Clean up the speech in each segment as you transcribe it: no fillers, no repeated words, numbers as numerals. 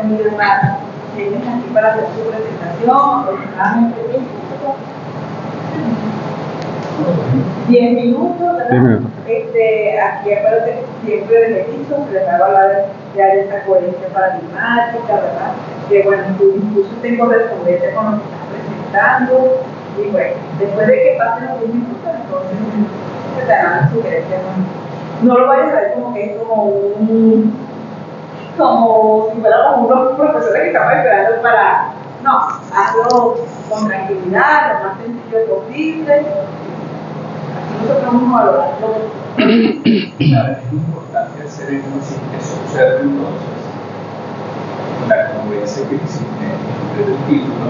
un idioma, tienes aquí para hacer su presentación, aproximadamente 10 minutos, ¿verdad? 10 minutos. Aquí acuérdate que siempre desde el inicio se les va a hablar de esta coherencia paradigmática, ¿verdad? Que bueno, tu discurso tengo correspondencia con lo que estás presentando, y bueno, después de que pasen los 10 minutos, entonces se te harán sugerencias. No lo vayas a ver como que es como si fuéramos unos profesores que estamos esperando para... No, hazlo con tranquilidad, lo más sencillo posible. Así nosotros vamos a valorarlo. Es importante hacer énfasis que se observe entonces la congruencia que existe entre el título,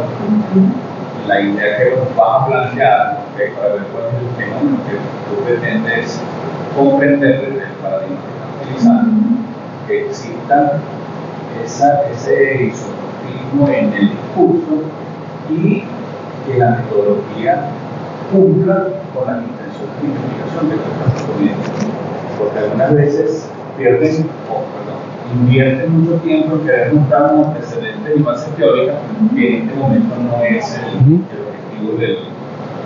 la idea que nos vas a plantear, para ver cuál es el fenómeno que tú pretendes comprender desde el paradigma que estás utilizando, que exista ese isotropismo en el discurso y que la metodología cumpla con las intenciones de investigación que tú estás proponiendo. Porque algunas veces invierten mucho tiempo en querer mostrar unos antecedentes y bases teóricas que en este momento no es el objetivo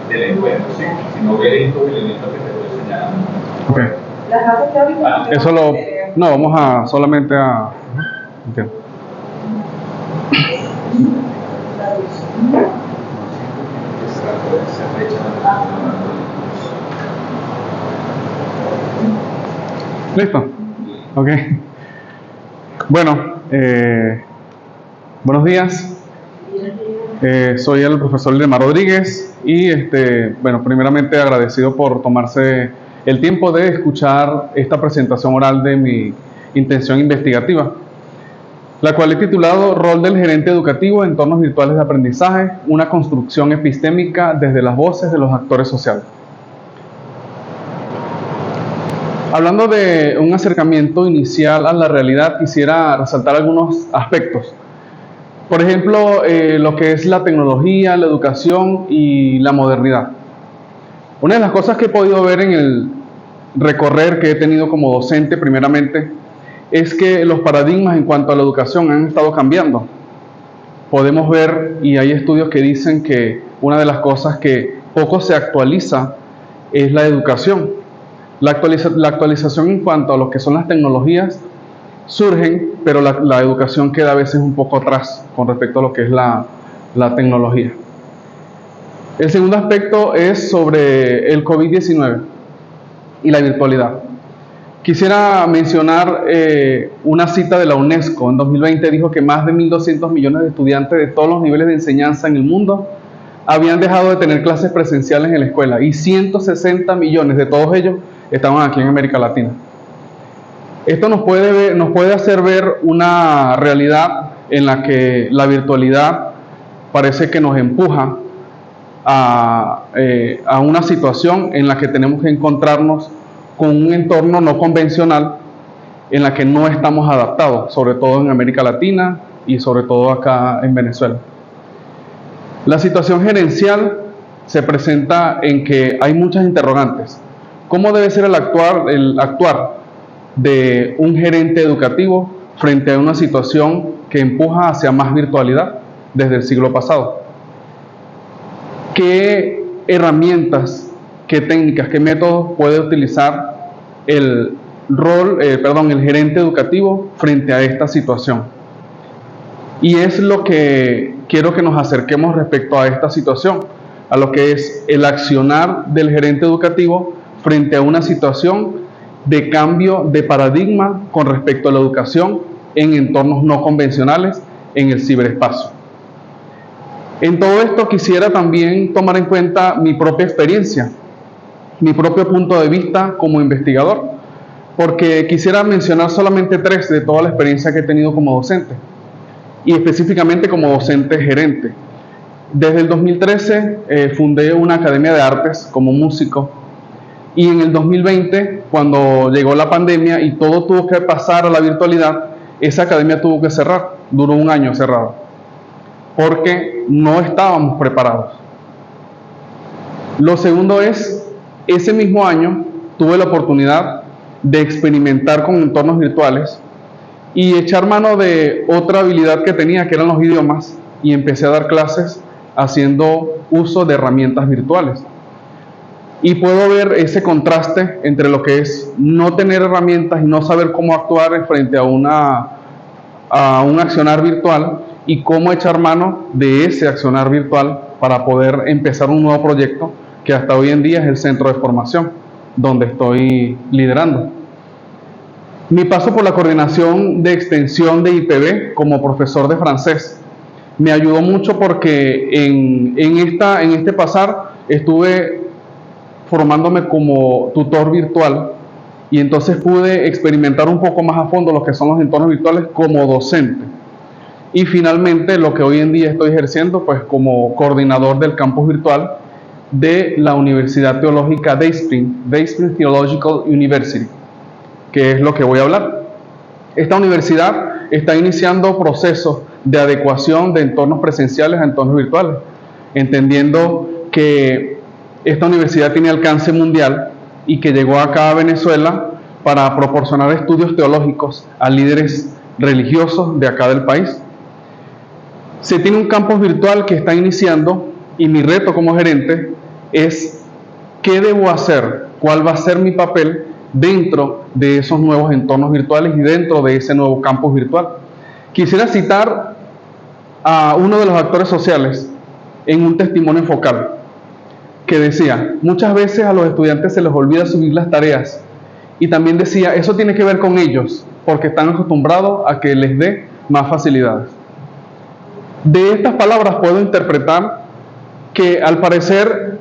del encuentro, ¿sí? Sino ver estos elementos que te voy señalando. Okay. Las bases teóricas. Eso lo... No, vamos a solamente a... Entiendo. ¿Listo? Ok. Bueno, buenos días. Soy el profesor Lemar Rodríguez y bueno, primeramente agradecido por tomarse el tiempo de escuchar esta presentación oral de mi intención investigativa, la cual he titulado Rol del gerente educativo en entornos virtuales de aprendizaje, una construcción epistémica desde las voces de los actores sociales. Hablando de un acercamiento inicial a la realidad, quisiera resaltar algunos aspectos. Por ejemplo, lo que es la tecnología, la educación y la modernidad. Una de las cosas que he podido ver en el recorrer que he tenido como docente, primeramente, es que los paradigmas en cuanto a la educación han estado cambiando. Podemos ver, y hay estudios que dicen que una de las cosas que poco se actualiza es la educación. La actualización en cuanto a lo que son las tecnologías surgen, pero la educación queda a veces un poco atrás con respecto a lo que es la tecnología. El segundo aspecto es sobre el COVID-19 y la virtualidad. Quisiera mencionar una cita de la UNESCO. En 2020 dijo que más de 1.200 millones de estudiantes de todos los niveles de enseñanza en el mundo habían dejado de tener clases presenciales en la escuela y 160 millones de todos ellos estaban aquí en América Latina. Esto nos puede hacer ver una realidad en la que la virtualidad parece que nos empuja a una situación en la que tenemos que encontrarnos con un entorno no convencional en la que no estamos adaptados, sobre todo en América Latina y sobre todo acá en Venezuela. La situación gerencial se presenta en que hay muchas interrogantes. ¿Cómo debe ser el actuar de un gerente educativo frente a una situación que empuja hacia más virtualidad desde el siglo pasado? ¿Qué herramientas, qué técnicas, qué métodos puede utilizar el gerente educativo frente a esta situación? Y es lo que quiero que nos acerquemos respecto a esta situación, a lo que es el accionar del gerente educativo frente a una situación de cambio de paradigma con respecto a la educación en entornos no convencionales en el ciberespacio. En todo esto quisiera también tomar en cuenta mi propia experiencia, mi propio punto de vista como investigador, porque quisiera mencionar solamente 3 de toda la experiencia que he tenido como docente, y específicamente como docente gerente. Desde el 2013 fundé una academia de artes como músico, y en el 2020, cuando llegó la pandemia y todo tuvo que pasar a la virtualidad, esa academia tuvo que cerrar, duró 1 año cerrada, porque no estábamos preparados. Lo segundo es, ese mismo año tuve la oportunidad de experimentar con entornos virtuales y echar mano de otra habilidad que tenía, que eran los idiomas, y empecé a dar clases haciendo uso de herramientas virtuales. Y puedo ver ese contraste entre lo que es no tener herramientas y no saber cómo actuar frente a un accionar virtual, y cómo echar mano de ese accionar virtual para poder empezar un nuevo proyecto que hasta hoy en día es el centro de formación donde estoy liderando. Mi paso por la coordinación de extensión de IPB como profesor de francés me ayudó mucho, porque en este pasar estuve formándome como tutor virtual, y entonces pude experimentar un poco más a fondo lo que son los entornos virtuales como docente. Y finalmente lo que hoy en día estoy ejerciendo, pues como coordinador del campus virtual de la Universidad Teológica Dayspring Theological University, que es lo que voy a hablar. Esta universidad está iniciando procesos de adecuación de entornos presenciales a entornos virtuales, entendiendo que esta universidad tiene alcance mundial y que llegó acá a Venezuela para proporcionar estudios teológicos a líderes religiosos de acá del país. Se tiene un campus virtual que está iniciando, y mi reto como gerente es qué debo hacer, cuál va a ser mi papel dentro de esos nuevos entornos virtuales y dentro de ese nuevo campus virtual. Quisiera citar a uno de los actores sociales en un testimonio focal que decía: muchas veces a los estudiantes se les olvida subir las tareas, y también decía, eso tiene que ver con ellos, porque están acostumbrados a que les dé más facilidades. De estas palabras puedo interpretar que, al parecer,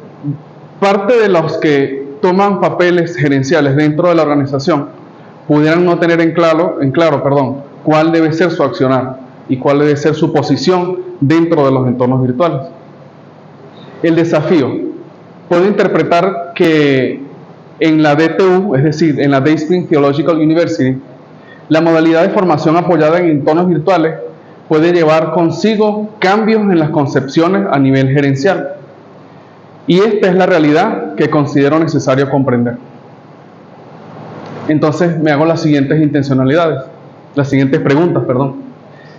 parte de los que toman papeles gerenciales dentro de la organización pudieran no tener en claro, cuál debe ser su accionar y cuál debe ser su posición dentro de los entornos virtuales. El desafío, puedo interpretar que en la DTU, es decir, en la Dayspring Theological University, la modalidad de formación apoyada en entornos virtuales puede llevar consigo cambios en las concepciones a nivel gerencial. Y esta es la realidad que considero necesario comprender. Entonces me hago las siguientes preguntas.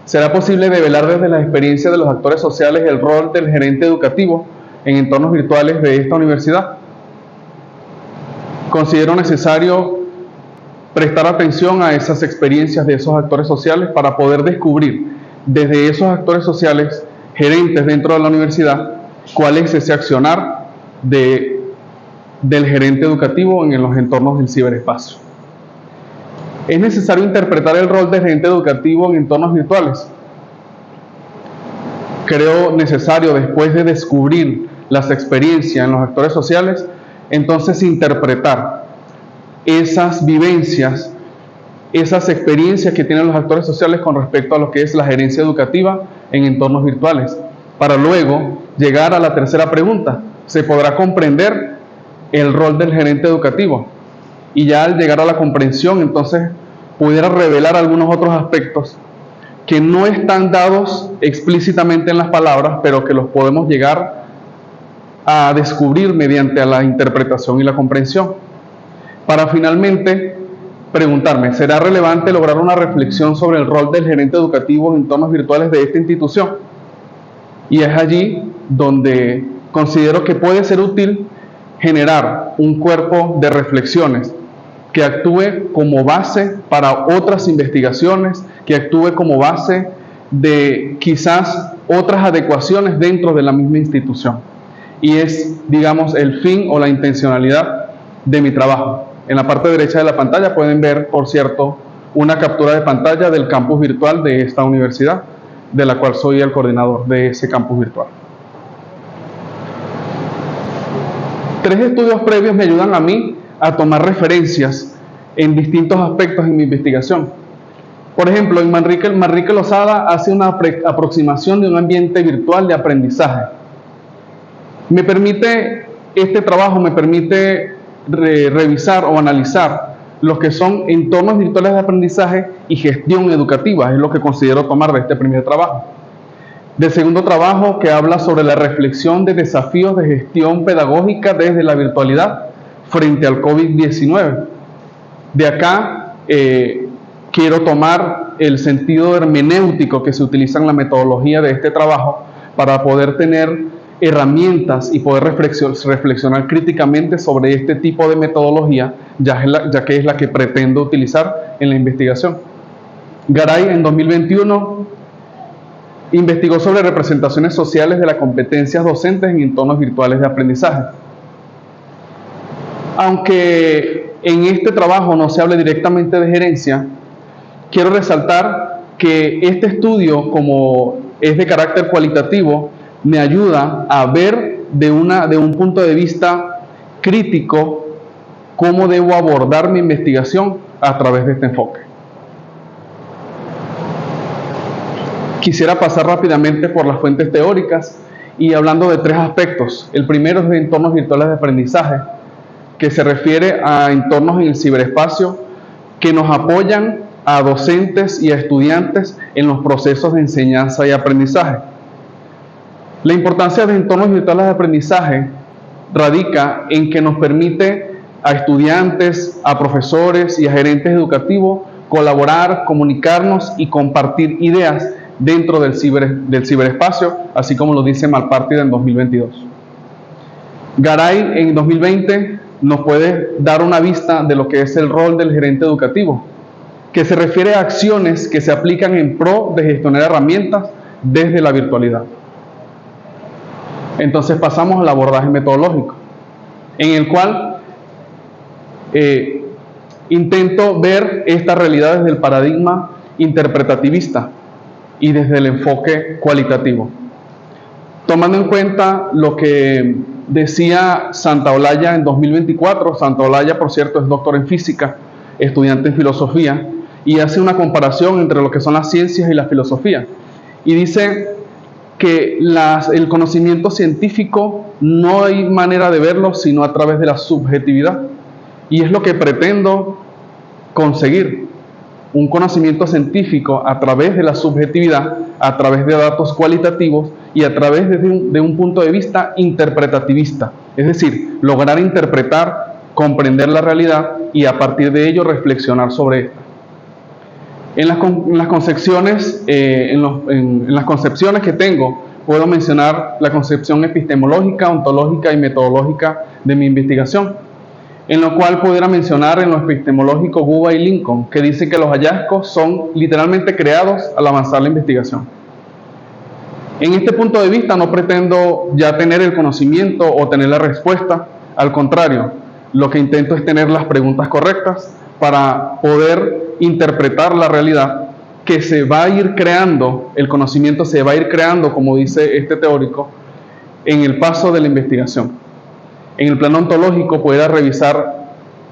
¿Será posible develar desde la experiencia de los actores sociales el rol del gerente educativo en entornos virtuales de esta universidad? Considero necesario prestar atención a esas experiencias de esos actores sociales para poder descubrir desde esos actores sociales, gerentes dentro de la universidad, cuál es ese accionar del gerente educativo en los entornos del ciberespacio. ¿Es necesario interpretar el rol del gerente educativo en entornos virtuales? Creo necesario, después de descubrir las experiencias en los actores sociales, entonces interpretar esas vivencias, esas experiencias que tienen los actores sociales con respecto a lo que es la gerencia educativa en entornos virtuales, para luego llegar a la tercera pregunta: ¿se podrá comprender el rol del gerente educativo? Y ya al llegar a la comprensión, entonces pudiera revelar algunos otros aspectos que no están dados explícitamente en las palabras, pero que los podemos llegar a descubrir mediante la interpretación y la comprensión. Para finalmente preguntarme, ¿será relevante lograr una reflexión sobre el rol del gerente educativo en entornos virtuales de esta institución? Y es allí donde considero que puede ser útil generar un cuerpo de reflexiones que actúe como base para otras investigaciones, que actúe como base de quizás otras adecuaciones dentro de la misma institución. Y es, digamos, el fin o la intencionalidad de mi trabajo. En la parte derecha de la pantalla pueden ver, por cierto, una captura de pantalla del campus virtual de esta universidad, de la cual soy el coordinador de ese campus virtual. 3 estudios previos me ayudan a mí a tomar referencias en distintos aspectos en mi investigación. Por ejemplo, en Manrique Lozada hace una aproximación de un ambiente virtual de aprendizaje. Este trabajo me permite revisar o analizar lo que son entornos virtuales de aprendizaje y gestión educativa, es lo que considero tomar de este primer trabajo. Del segundo trabajo, que habla sobre la reflexión de desafíos de gestión pedagógica desde la virtualidad frente al COVID-19. De acá quiero tomar el sentido hermenéutico que se utiliza en la metodología de este trabajo para poder tener herramientas y poder reflexionar críticamente sobre este tipo de metodología, ya que es la que pretendo utilizar en la investigación. Garay, en 2021, investigó sobre representaciones sociales de las competencias docentes en entornos virtuales de aprendizaje. Aunque en este trabajo no se hable directamente de gerencia, quiero resaltar que este estudio, como es de carácter cualitativo, me ayuda a ver de un punto de vista crítico cómo debo abordar mi investigación a través de este enfoque. Quisiera pasar rápidamente por las fuentes teóricas y hablando de tres aspectos. El primero es de entornos virtuales de aprendizaje, que se refiere a entornos en el ciberespacio que nos apoyan a docentes y a estudiantes en los procesos de enseñanza y aprendizaje. La importancia de entornos virtuales de aprendizaje radica en que nos permite a estudiantes, a profesores y a gerentes educativos colaborar, comunicarnos y compartir ideas dentro del ciberespacio, así como lo dice Malpártida en 2022. Garay en 2020 nos puede dar una vista de lo que es el rol del gerente educativo, que se refiere a acciones que se aplican en pro de gestionar herramientas desde la virtualidad. Entonces pasamos al abordaje metodológico, en el cual intento ver esta realidad desde el paradigma interpretativista y desde el enfoque cualitativo. Tomando en cuenta lo que decía Santaolalla en 2024, Santaolalla, por cierto, es doctor en física, estudiante en filosofía, y hace una comparación entre lo que son las ciencias y la filosofía. Y dice que el conocimiento científico no hay manera de verlo sino a través de la subjetividad. Y es lo que pretendo conseguir, un conocimiento científico a través de la subjetividad, a través de datos cualitativos y a través de un punto de vista interpretativista. Es decir, lograr interpretar, comprender la realidad y a partir de ello reflexionar sobre esta. En las concepciones que tengo, puedo mencionar la concepción epistemológica, ontológica y metodológica de mi investigación, en lo cual pudiera mencionar en lo epistemológico Guba y Lincoln, que dice que los hallazgos son literalmente creados al avanzar la investigación. En este punto de vista no pretendo ya tener el conocimiento o tener la respuesta, al contrario, lo que intento es tener las preguntas correctas para poder interpretar la realidad que se va a ir creando, el conocimiento se va a ir creando, como dice este teórico, en el paso de la investigación. En el plano ontológico pueda revisar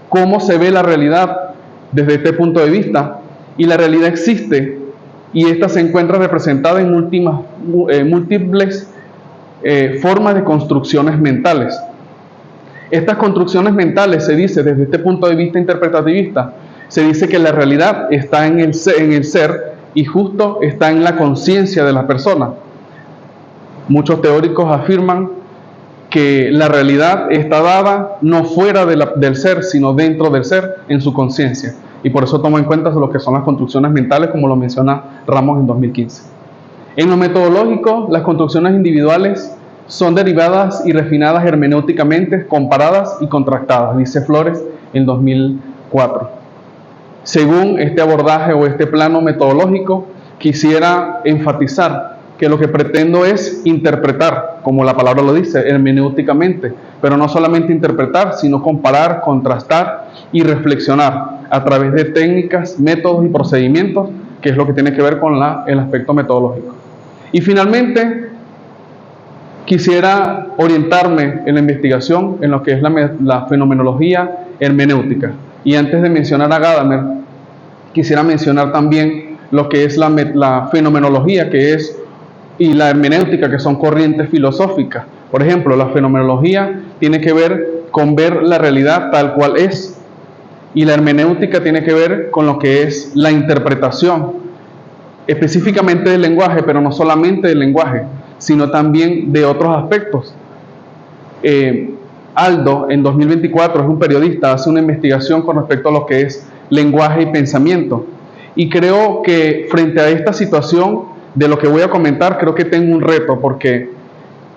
cómo se ve la realidad desde este punto de vista, y la realidad existe y esta se encuentra representada en múltiples formas de construcciones mentales. Estas construcciones mentales, se dice desde este punto de vista interpretativista, se dice que la realidad está en el ser y justo está en la conciencia de la persona. Muchos teóricos afirman que la realidad está dada no fuera del ser, sino dentro del ser, en su conciencia. Y por eso tomo en cuenta lo que son las construcciones mentales, como lo menciona Ramos en 2015. En lo metodológico, las construcciones individuales son derivadas y refinadas hermenéuticamente, comparadas y contrastadas, dice Flores en 2004. Según este abordaje o este plano metodológico, quisiera enfatizar que lo que pretendo es interpretar, como la palabra lo dice, hermenéuticamente, pero no solamente interpretar, sino comparar, contrastar y reflexionar a través de técnicas, métodos y procedimientos, que es lo que tiene que ver con el aspecto metodológico. Y finalmente, quisiera orientarme en la investigación en lo que es la fenomenología hermenéutica. Y antes de mencionar a Gadamer, quisiera mencionar también lo que es la fenomenología, y la hermenéutica, que son corrientes filosóficas. Por ejemplo, la fenomenología tiene que ver con ver la realidad tal cual es, y la hermenéutica tiene que ver con lo que es la interpretación, específicamente del lenguaje, pero no solamente del lenguaje, sino también de otros aspectos. Aldo, en 2024, es un periodista, hace una investigación con respecto a lo que es lenguaje y pensamiento, Y creo que frente a esta situación de lo que voy a comentar, creo que tengo un reto, porque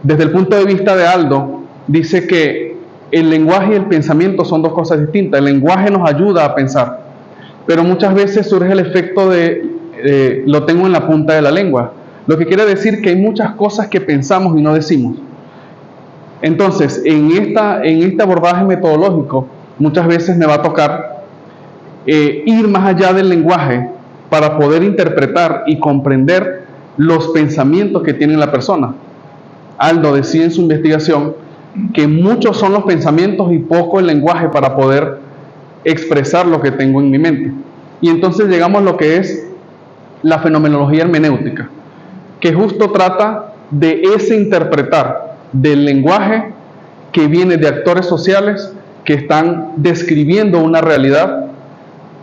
desde el punto de vista de Aldo, dice que el lenguaje y el pensamiento son dos cosas distintas. El lenguaje nos ayuda a pensar, pero muchas veces surge el efecto de lo tengo en la punta de la lengua, lo que quiere decir que hay muchas cosas que pensamos y no decimos. Entonces, en este abordaje metodológico, muchas veces me va a tocar ir más allá del lenguaje para poder interpretar y comprender los pensamientos que tiene la persona. Aldo decía en su investigación que muchos son los pensamientos y poco el lenguaje para poder expresar lo que tengo en mi mente. Y entonces llegamos a lo que es la fenomenología hermenéutica, que justo trata de ese interpretar del lenguaje que viene de actores sociales que están describiendo una realidad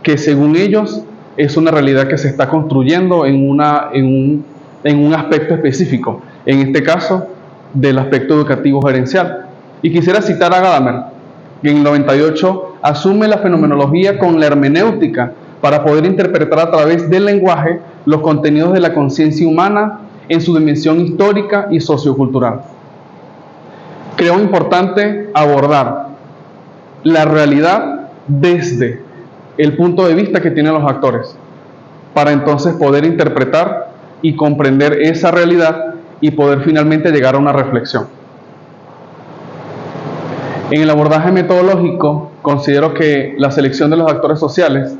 que según ellos es una realidad que se está construyendo en un aspecto específico, en este caso del aspecto educativo gerencial. Y quisiera citar a Gadamer, que en el 98 asume la fenomenología con la hermenéutica para poder interpretar a través del lenguaje los contenidos de la conciencia humana en su dimensión histórica y sociocultural. Creo importante abordar la realidad desde el punto de vista que tienen los actores, para entonces poder interpretar y comprender esa realidad y poder finalmente llegar a una reflexión. En el abordaje metodológico, considero que la selección de los actores sociales,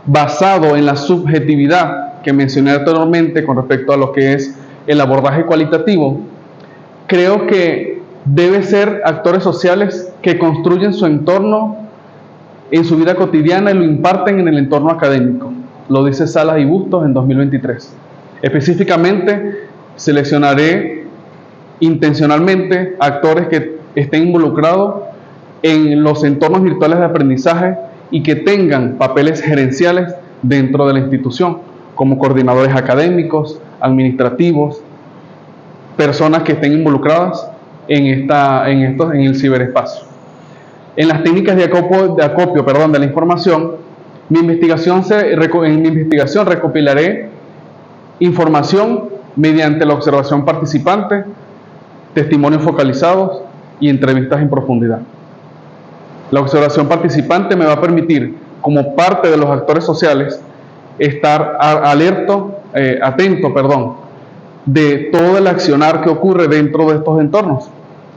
basado en la subjetividad que mencioné anteriormente con respecto a lo que es el abordaje cualitativo, creo que debe ser actores sociales que construyen su entorno en su vida cotidiana y lo imparten en el entorno académico. Lo dice Salas y Bustos en 2023. Específicamente, seleccionaré intencionalmente actores que estén involucrados en los entornos virtuales de aprendizaje y que tengan papeles gerenciales dentro de la institución, como coordinadores académicos, administrativos, personas que estén involucradas en el ciberespacio. En las técnicas de acopio de la información, en mi investigación recopilaré información mediante la observación participante, testimonios focalizados y entrevistas en profundidad. La observación participante me va a permitir, como parte de los actores sociales, estar atento, de todo el accionar que ocurre dentro de estos entornos.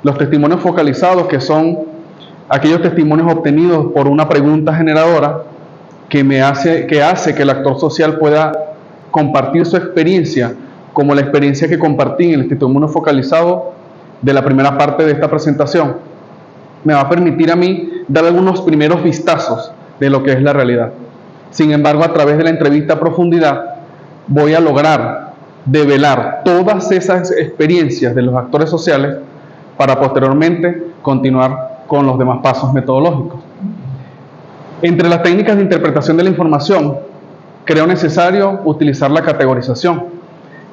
Los testimonios focalizados, que son aquellos testimonios obtenidos por una pregunta generadora que hace que el actor social pueda compartir su experiencia, como la experiencia que compartí en el testimonio focalizado de la primera parte de esta presentación, me va a permitir a mí dar algunos primeros vistazos de lo que es la realidad. Sin embargo, a través de la entrevista a profundidad, voy a lograr develar todas esas experiencias de los actores sociales para posteriormente continuar con los demás pasos metodológicos. Entre las técnicas de interpretación de la información, creo necesario utilizar la categorización,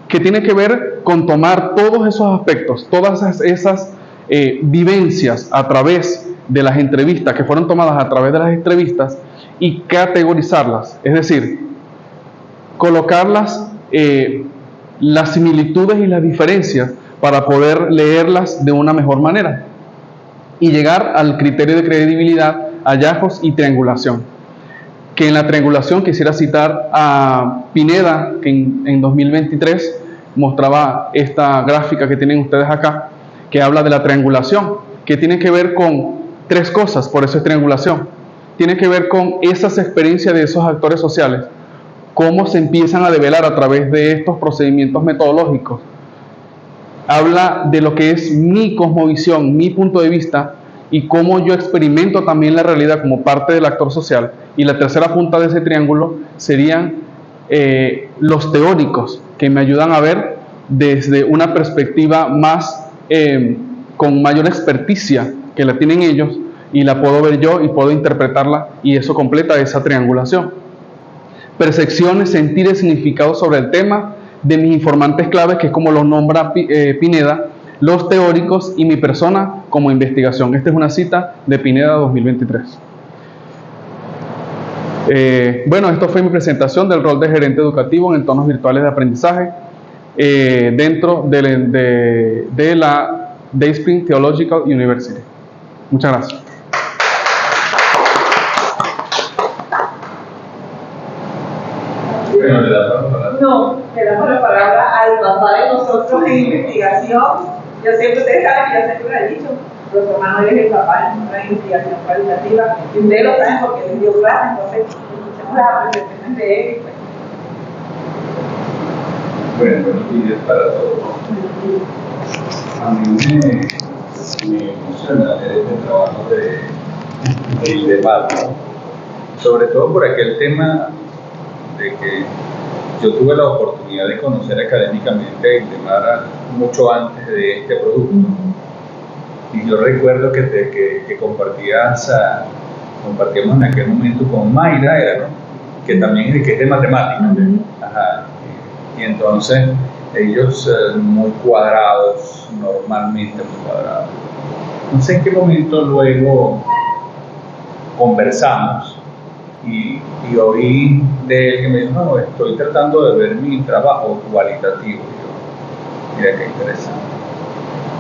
que tiene que ver con tomar todos esos aspectos, todas esas vivencias a través de las entrevistas, que fueron tomadas a través de las entrevistas, y categorizarlas, es decir, colocarlas, las similitudes y las diferencias para poder leerlas de una mejor manera y llegar al criterio de credibilidad, hallazgos y triangulación. Que en la triangulación quisiera citar a Pineda, que en 2023 mostraba esta gráfica que tienen ustedes acá, que habla de la triangulación, que tiene que ver con tres cosas, por eso es triangulación. Tiene que ver con esas experiencias de esos actores sociales, cómo se empiezan a develar a través de estos procedimientos metodológicos. Habla de lo que es mi cosmovisión, mi punto de vista, y cómo yo experimento también la realidad como parte del actor social. Y la tercera punta de ese triángulo serían los teóricos, que me ayudan a ver desde una perspectiva más, con mayor experticia que la tienen ellos, y la puedo ver yo y puedo interpretarla, y eso completa esa triangulación. Percepciones, sentires, significados sobre el tema de mis informantes claves, que es como los nombra Pineda, los teóricos y mi persona como investigación. Esta es una cita de Pineda 2023. Bueno, esto fue mi presentación del rol de gerente educativo en entornos virtuales de aprendizaje dentro de la Dayspring Theological University. Muchas gracias. Bueno, le damos la palabra. No, le damos la palabra al papá de nosotros en investigación. Yo siempre, ustedes saben que yo siempre le he dicho, nuestro Manuel es el papá de nuestra investigación cualitativa, y ustedes lo saben porque les dio clase, entonces escuchemos las apreciaciones de él. Bueno, buenos días para todos. A mí me emociona ver este trabajo del debate, sobre todo por aquel tema de que yo tuve la oportunidad de conocer académicamente el Indemara mucho antes de este producto. Y yo recuerdo que compartíamos en aquel momento con Mayra, ¿no? Que también es de matemáticas. Ajá. Y entonces ellos muy cuadrados, normalmente muy cuadrados. No sé en qué momento luego conversamos y oí de él que me dijo, no, estoy tratando de ver mi trabajo cualitativo. Y yo, mira qué interesante.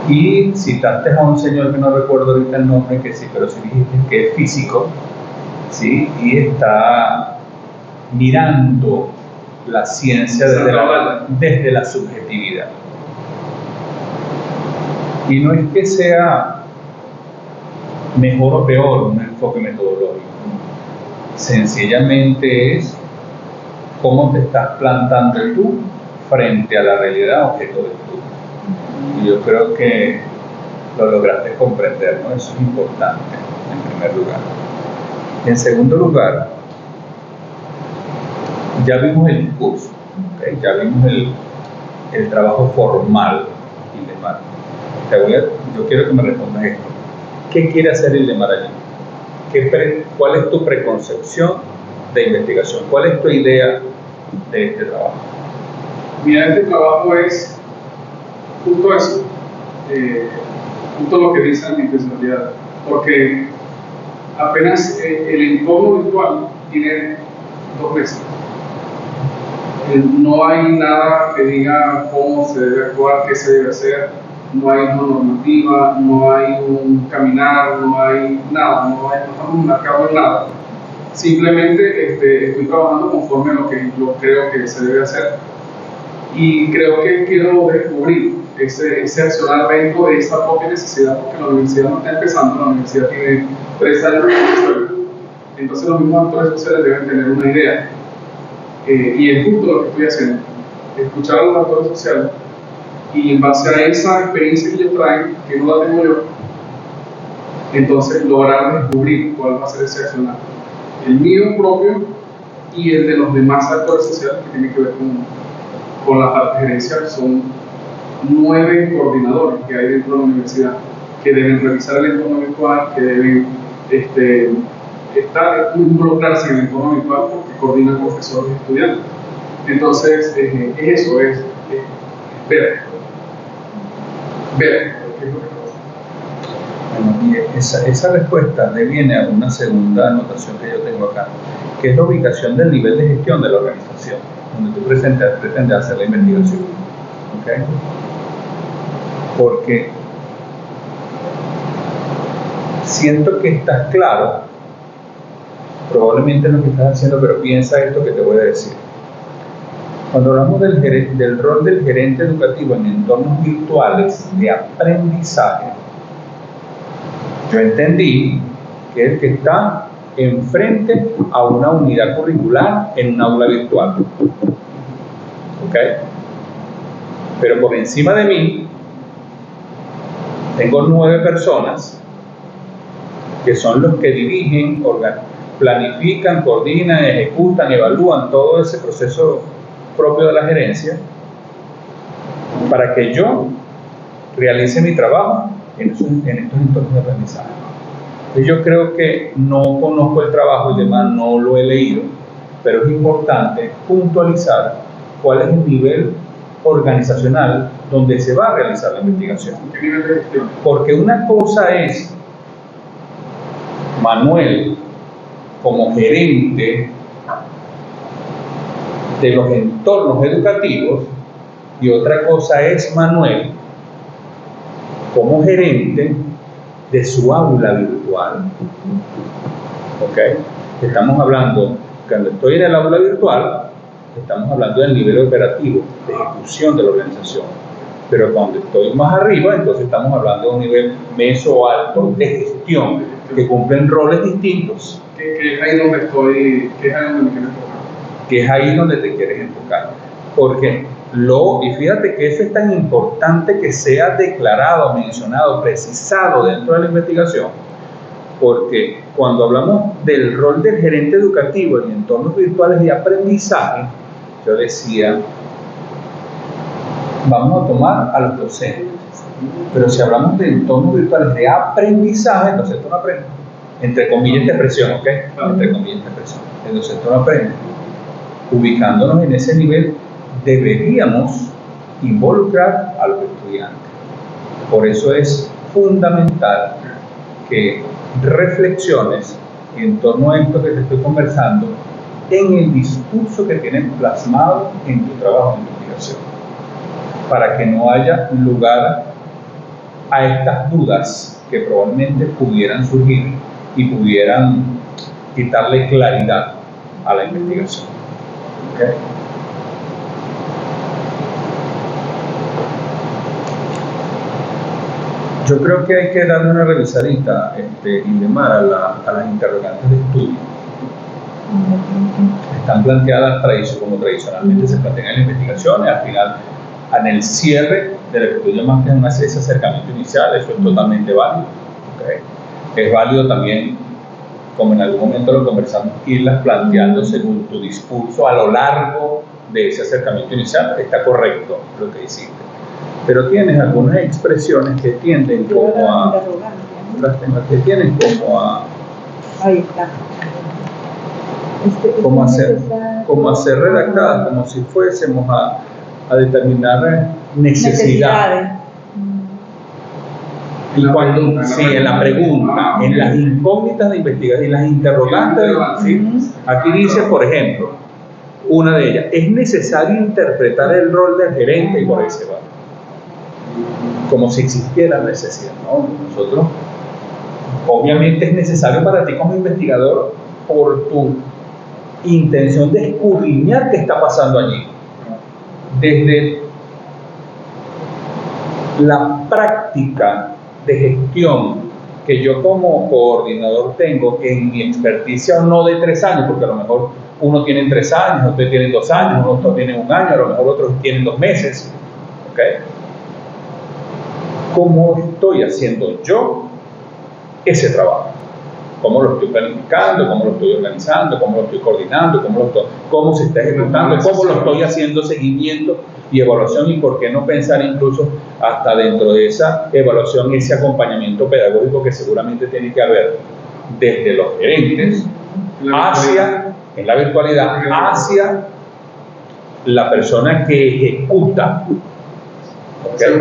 Y citaste a un señor que no recuerdo ahorita el nombre, que sí, pero sí dijiste que es físico, ¿sí? Y está mirando la ciencia desde la subjetividad. Y no es que sea mejor o peor un enfoque metodológico, sencillamente es cómo te estás plantando tú frente a la realidad objeto de estudio. Y yo creo que lo lograste comprender, ¿no? Eso es importante, en primer lugar. En segundo lugar, ya vimos el curso, ¿okay? Ya vimos el trabajo formal Indemara. Yo quiero que me respondas esto. ¿Qué quiere hacer Indemara allí? ¿Cuál es tu preconcepción de investigación? ¿Cuál es tu idea de este trabajo? Mira, este trabajo es justo eso, justo lo que dice la intencionalidad, porque apenas el entorno virtual tiene 2 meses. No hay nada que diga cómo se debe actuar, qué se debe hacer, no hay una normativa, no hay un caminar, no hay nada, no estamos marcados en nada. Simplemente estoy trabajando conforme a lo que yo creo que se debe hacer y creo que quiero descubrir ese accionar dentro de esa propia necesidad, porque la universidad no está empezando, la universidad tiene 3 años de historia. Entonces los mismos actores sociales deben tener una idea. Y es justo lo que estoy haciendo, escuchar a los actores sociales y en base a esa experiencia que ellos traen, que no la tengo yo, entonces lograr descubrir cuál va a ser ese accionar, el mío propio y el de los demás actores sociales que tienen que ver con la parte gerencial. Son 9 coordinadores que hay dentro de la universidad que deben revisar el entorno virtual, que deben involucrarse en el entorno virtual porque coordinan profesores y estudiantes. Entonces, es eso, es ver qué es lo que pasa. Bueno, y esa respuesta deviene a una segunda anotación que yo tengo acá, que es la ubicación del nivel de gestión de la organización, donde tú pretendes hacer la investigación. ¿Okay? Porque siento que estás claro, probablemente lo que estás haciendo, pero piensa esto que te voy a decir. Cuando hablamos del rol del gerente educativo en entornos virtuales de aprendizaje, yo entendí que es el que está enfrente a una unidad curricular en un aula virtual. ¿Ok? Pero por encima de mí tengo 9 personas que son los que dirigen, planifican, coordinan, ejecutan, evalúan todo ese proceso propio de la gerencia para que yo realice mi trabajo en estos entornos de aprendizaje. Yo creo que no conozco el trabajo y demás, no lo he leído, pero es importante puntualizar cuál es el nivel organizacional donde se va a realizar la investigación. ¿Qué nivel de gestión? Porque una cosa es Manuel como gerente de los entornos educativos y otra cosa es Manuel como gerente de su aula virtual. ¿Ok? Estamos hablando, cuando estoy en el aula virtual, estamos hablando del nivel operativo, de ejecución de la organización. Pero cuando estoy más arriba, entonces estamos hablando de un nivel meso o alto de gestión, que cumplen roles distintos. Que es ahí donde estoy, que es ahí donde me quiero enfocar. Que es ahí donde te quieres enfocar. Porque y fíjate que eso es tan importante que sea declarado, mencionado, precisado dentro de la investigación, porque cuando hablamos del rol del gerente educativo en entornos virtuales de aprendizaje, yo decía, vamos a tomar a los docentes, pero si hablamos de entornos virtuales de aprendizaje, entonces tú no aprendes, entre comillas de expresión, ¿ok? Entre comillas de expresión, entonces tú no aprendes. Ubicándonos en ese nivel, deberíamos involucrar a los estudiantes. Por eso es fundamental que reflexiones en torno a esto que te estoy conversando en el discurso que tienes plasmado en tu trabajo de investigación, para que no haya lugar a estas dudas que probablemente pudieran surgir y pudieran quitarle claridad a la investigación. ¿Okay? Yo creo que hay que darle una revisadita, Indemar, a las interrogantes de estudio. Están planteadas como tradicionalmente se plantean en las investigaciones. Al final, en el cierre del estudio más que ese acercamiento inicial, eso es totalmente válido. ¿Okay? Es válido también, como en algún momento lo conversamos, irlas planteando según tu discurso a lo largo de ese acercamiento inicial. Está correcto lo que hiciste, pero tienes algunas expresiones que tienden como a ahí está. Como a ser redactadas, como si fuésemos a determinar necesidades. Y cuando, sí, en la pregunta, en las incógnitas de investigación, en las interrogantes, ¿sí? Aquí dice, por ejemplo, una de ellas, es necesario interpretar el rol del gerente, y por ahí se va. Como si existiera necesidad, ¿no? Nosotros, obviamente es necesario para ti como investigador por tu intención de escudriñar qué está pasando allí. Desde la práctica de gestión que yo como coordinador tengo en mi experticia, no de 3 años, porque a lo mejor uno tiene 3 años, otros tienen 2 años, otros tienen 1 año, a lo mejor otros tienen 2 meses. ¿Okay? ¿Cómo estoy haciendo yo ese trabajo? ¿Cómo lo estoy planificando? ¿Cómo lo estoy organizando? ¿Cómo lo estoy coordinando? ¿Cómo se está ejecutando? ¿Cómo lo estoy haciendo seguimiento y evaluación? Y por qué no pensar incluso hasta dentro de esa evaluación, ese acompañamiento pedagógico que seguramente tiene que haber desde los gerentes hacia, en la virtualidad, hacia la persona que ejecuta. ¿Okay?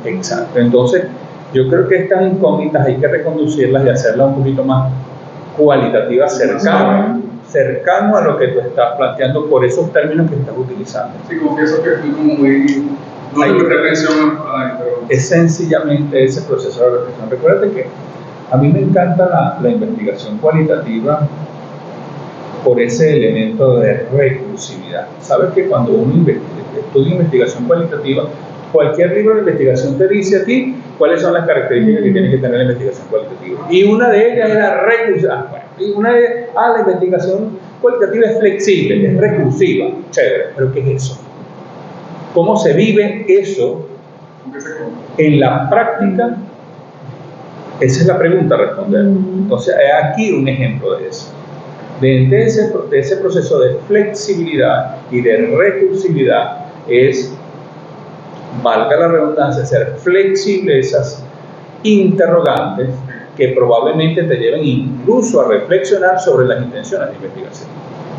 Exacto. Entonces, yo creo que estas incógnitas hay que reconducirlas y hacerlas un poquito más cualitativas, cercano a lo que tú estás planteando por esos términos que estás utilizando. Sí, como que eso que estoy como muy... No le presté atención pero... Es sencillamente ese proceso de reflexión. Recuérdate que a mí me encanta la investigación cualitativa por ese elemento de recursividad. Sabes que cuando uno estudia investigación cualitativa, cualquier libro de investigación te dice a ti cuáles son las características que tiene que tener la investigación cualitativa. Y una de ellas es la recursividad. Y una de la investigación cualitativa es flexible, es recursiva. Chévere, pero ¿qué es eso? ¿Cómo se vive eso en la práctica? Esa es la pregunta a responder. Entonces, aquí un ejemplo de eso. De ese proceso de flexibilidad y de recursividad es, valga la redundancia, ser flexible esas interrogantes que probablemente te lleven incluso a reflexionar sobre las intenciones de investigación.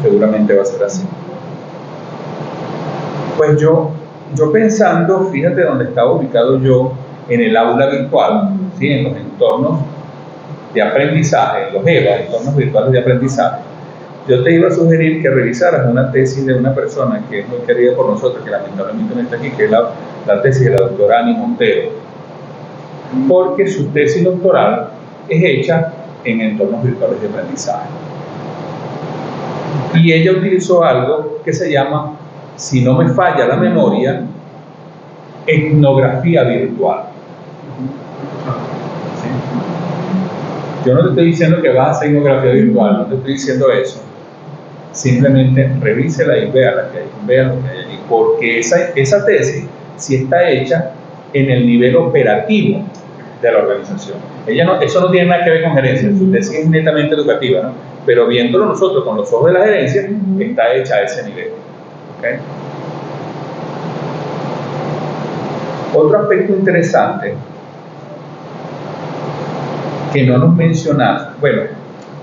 Seguramente va a ser así. Pues yo pensando, fíjate dónde estaba ubicado yo en el aula virtual, ¿sí? En los entornos de aprendizaje, los EVA, entornos virtuales de aprendizaje, yo te iba a sugerir que revisaras una tesis de una persona que es muy querida por nosotros, que lamentablemente no está aquí, que es la tesis de la doctora Ani Montero, porque su tesis doctoral es hecha en entornos virtuales de aprendizaje. Y ella utilizó algo que se llama, si no me falla la memoria, etnografía virtual. Yo no te estoy diciendo que vas a hacer etnografía virtual, no te estoy diciendo eso. Simplemente revísela y vea lo que hay allí, porque esa tesis sí está hecha en el nivel operativo de la organización. Eso no tiene nada que ver con gerencia, su tesis es netamente educativa, ¿no? Pero viéndolo nosotros con los ojos de la gerencia, está hecha a ese nivel. ¿Okay? Otro aspecto interesante que no nos mencionaste, bueno,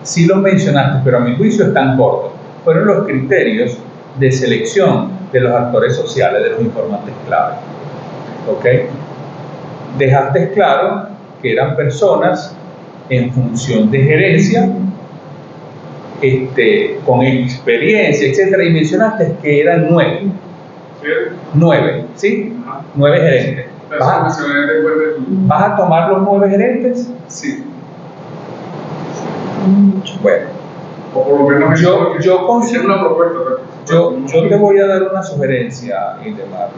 sí los mencionaste, pero a mi juicio están cortos, fueron los criterios de selección de los actores sociales, de los informantes clave. ¿Ok? Dejaste claro que eran personas en función de gerencia, con experiencia, etcétera, y mencionaste que eran 9. ¿Sí? 9, ¿sí? 9 gerentes. ¿Vas a tomar los 9 gerentes? Sí. Bueno, O por lo menos yo considero una propuesta. yo te voy a dar una sugerencia, Indemar.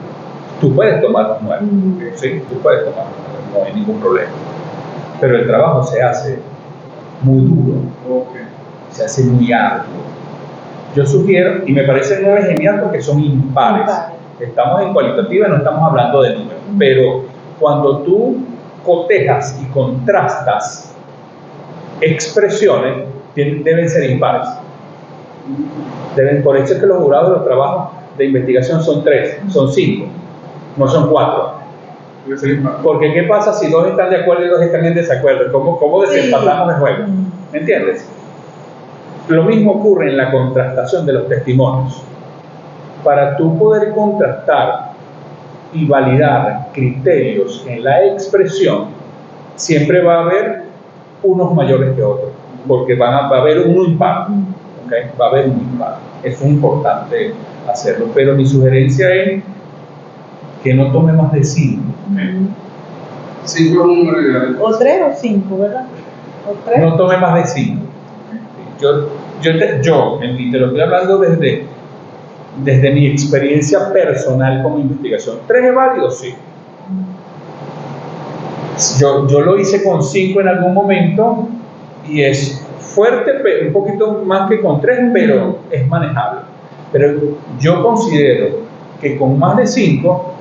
Tú puedes tomar los 9, ¿sí? Tú puedes tomar los 9, no hay ningún problema. Pero el trabajo se hace muy duro, se hace muy arduo. Yo sugiero, y me parece 9 genial porque son impares. Estamos en cualitativa, no estamos hablando de números. Pero cuando tú cotejas y contrastas expresiones, deben ser impares. Por eso es que los jurados de los trabajos de investigación son 3, son 5, no son 4. Porque ¿qué pasa si 2 están de acuerdo y 2 están en desacuerdo? ¿Cómo desempatamos el juego? ¿Me entiendes? Lo mismo ocurre en la contrastación de los testimonios. Para tú poder contrastar y validar criterios en la expresión, siempre va a haber unos mayores que otros, porque va a haber un impar. ¿Okay? Va a haber un impar. Eso es importante hacerlo, pero mi sugerencia es que no tome más de 5. 5 es un número ideal. O 3 o 5, ¿verdad? O 3. No tome más de 5. Y te lo estoy hablando desde mi experiencia personal como investigación. 3 es válido, sí. Yo lo hice con 5 en algún momento y es fuerte, un poquito más que con 3, pero es manejable. Pero yo considero que con más de 5,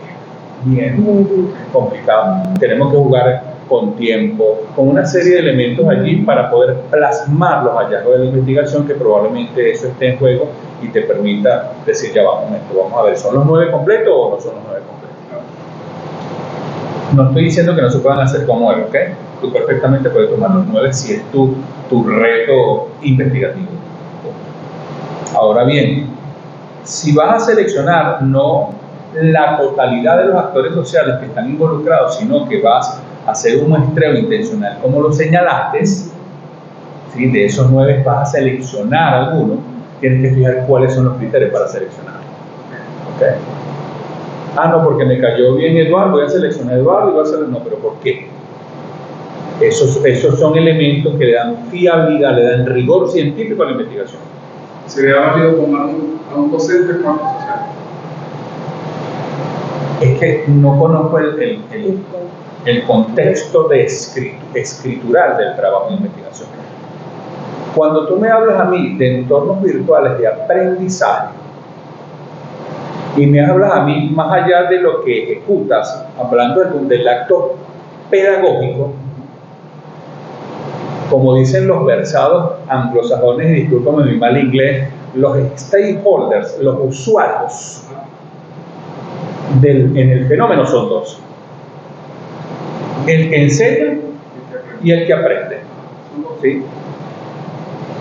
bien complicado. Tenemos que jugar con tiempo, con una serie de elementos allí para poder plasmar los hallazgos de la investigación, que probablemente eso esté en juego y te permita decir, ya vamos a ver, ¿son los 9 completos o no son los 9 completos? No estoy diciendo que no se puedan hacer con 9, ¿ok? Tú perfectamente puedes tomar los 9 si es tu reto investigativo. Ahora bien, si vas a seleccionar no la totalidad de los actores sociales que están involucrados, sino que vas a hacer un muestreo intencional, como lo señalaste, ¿sí? De esos 9 vas a seleccionar algunos, tienes que fijar cuáles son los criterios para seleccionar. ¿Okay? No, porque me cayó bien Eduardo, voy a seleccionar a Eduardo y voy a hacer... No, pero ¿por qué? Esos son elementos que le dan fiabilidad, le dan rigor científico a la investigación. ¿Sería válido tomar a un docente de campo social? Es que no conozco el contexto de escritural del trabajo de investigación. Cuando tú me hablas a mí de entornos virtuales de aprendizaje y me hablas a mí más allá de lo que ejecutas, hablando del acto pedagógico, como dicen los versados anglosajones, y discúlpame mi mal inglés, los stakeholders, los usuarios en el fenómeno son 2: el que enseña y el que aprende. ¿Sí?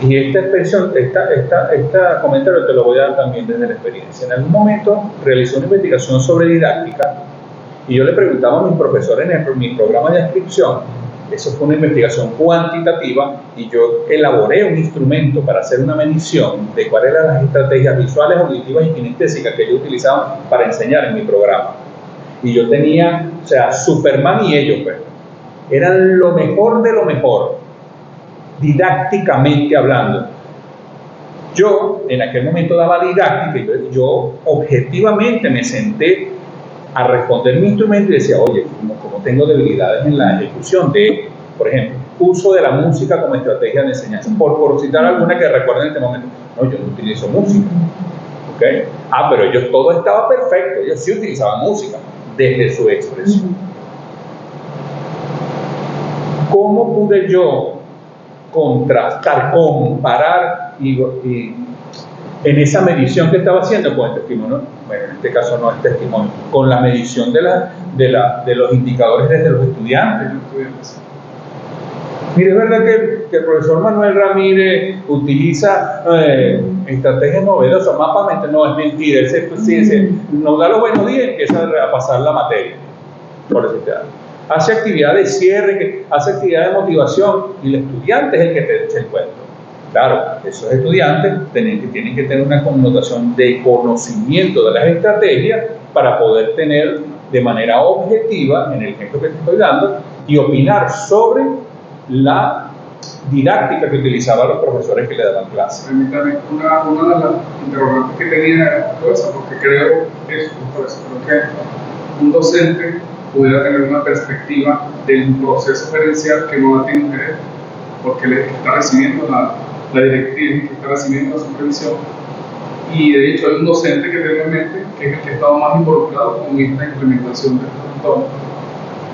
Y esta expresión, este comentario te lo voy a dar también desde la experiencia. En algún momento realicé una investigación sobre didáctica y yo le preguntaba a mis profesores en mi programa de inscripción Eso fue una investigación cuantitativa y yo elaboré un instrumento para hacer una medición de cuáles eran las estrategias visuales, auditivas y kinestésicas que yo utilizaba para enseñar en mi programa. Y yo tenía, o sea, Superman y ellos, pues, eran lo mejor de lo mejor, didácticamente hablando. Yo en aquel momento daba didáctica y yo objetivamente me senté a responder mi instrumento y decía, oye, como tengo debilidades en la ejecución de, por ejemplo, uso de la música como estrategia de enseñanza, por citar alguna que recuerden en este momento, no, yo no utilizo música, ¿ok? Pero ellos todo estaba perfecto, ellos sí utilizaban música desde su expresión. ¿Cómo pude yo contrastar, comparar y en esa medición que estaba haciendo con el testimonio? Bueno, en este caso no es testimonio, con la medición de los indicadores desde los estudiantes. Mire, es verdad que el profesor Manuel Ramírez utiliza estrategias novedosas, mapas mentales. No, es mentira. Él nos da los buenos días y empieza a pasar la materia, por decirte algo. Hace actividad de cierre, hace actividad de motivación y el estudiante es el que te echa el cuento. Claro, esos estudiantes tienen que tener una connotación de conocimiento de las estrategias para poder tener de manera objetiva, en el ejemplo que te estoy dando, y opinar sobre la didáctica que utilizaban los profesores que le daban clase. Permítame, una de las interrogantes que tenía era todo eso, porque creo que un docente pudiera tener una perspectiva del proceso gerencial que no la tiene que ver, porque le está recibiendo la directriz, que está recibiendo la supervisión, y de hecho hay un docente que tengo en mente que es el que ha estado más involucrado con esta implementación de este entorno.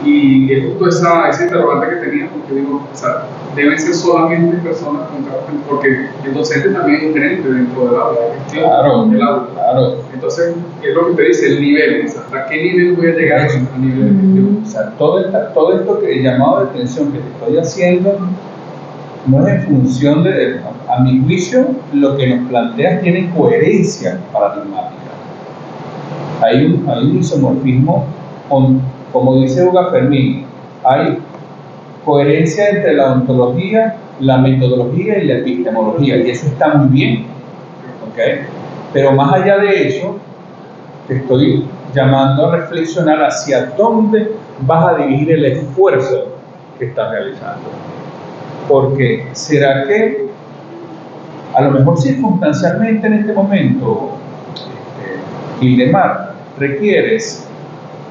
Y es justo esa interrogante que tenía, porque digo, o sea, deben ser solamente personas con carácter, porque el docente también es un gerente dentro del aula, del aula. Claro. Entonces, es lo que te dice, el nivel, o sea, ¿hasta qué nivel voy a llegar a nivel de gestión? O sea, todo esto que he llamado de atención que te estoy haciendo no es en función de, a mi juicio, lo que nos planteas tiene coherencia paradigmática. Hay un isomorfismo, como dice Uga Fermín, hay coherencia entre la ontología, la metodología y la epistemología, y eso está muy bien, ¿okay? Pero más allá de eso, te estoy llamando a reflexionar hacia dónde vas a dirigir el esfuerzo que estás realizando. Porque ¿será que a lo mejor circunstancialmente en este momento, Gildemar, requieres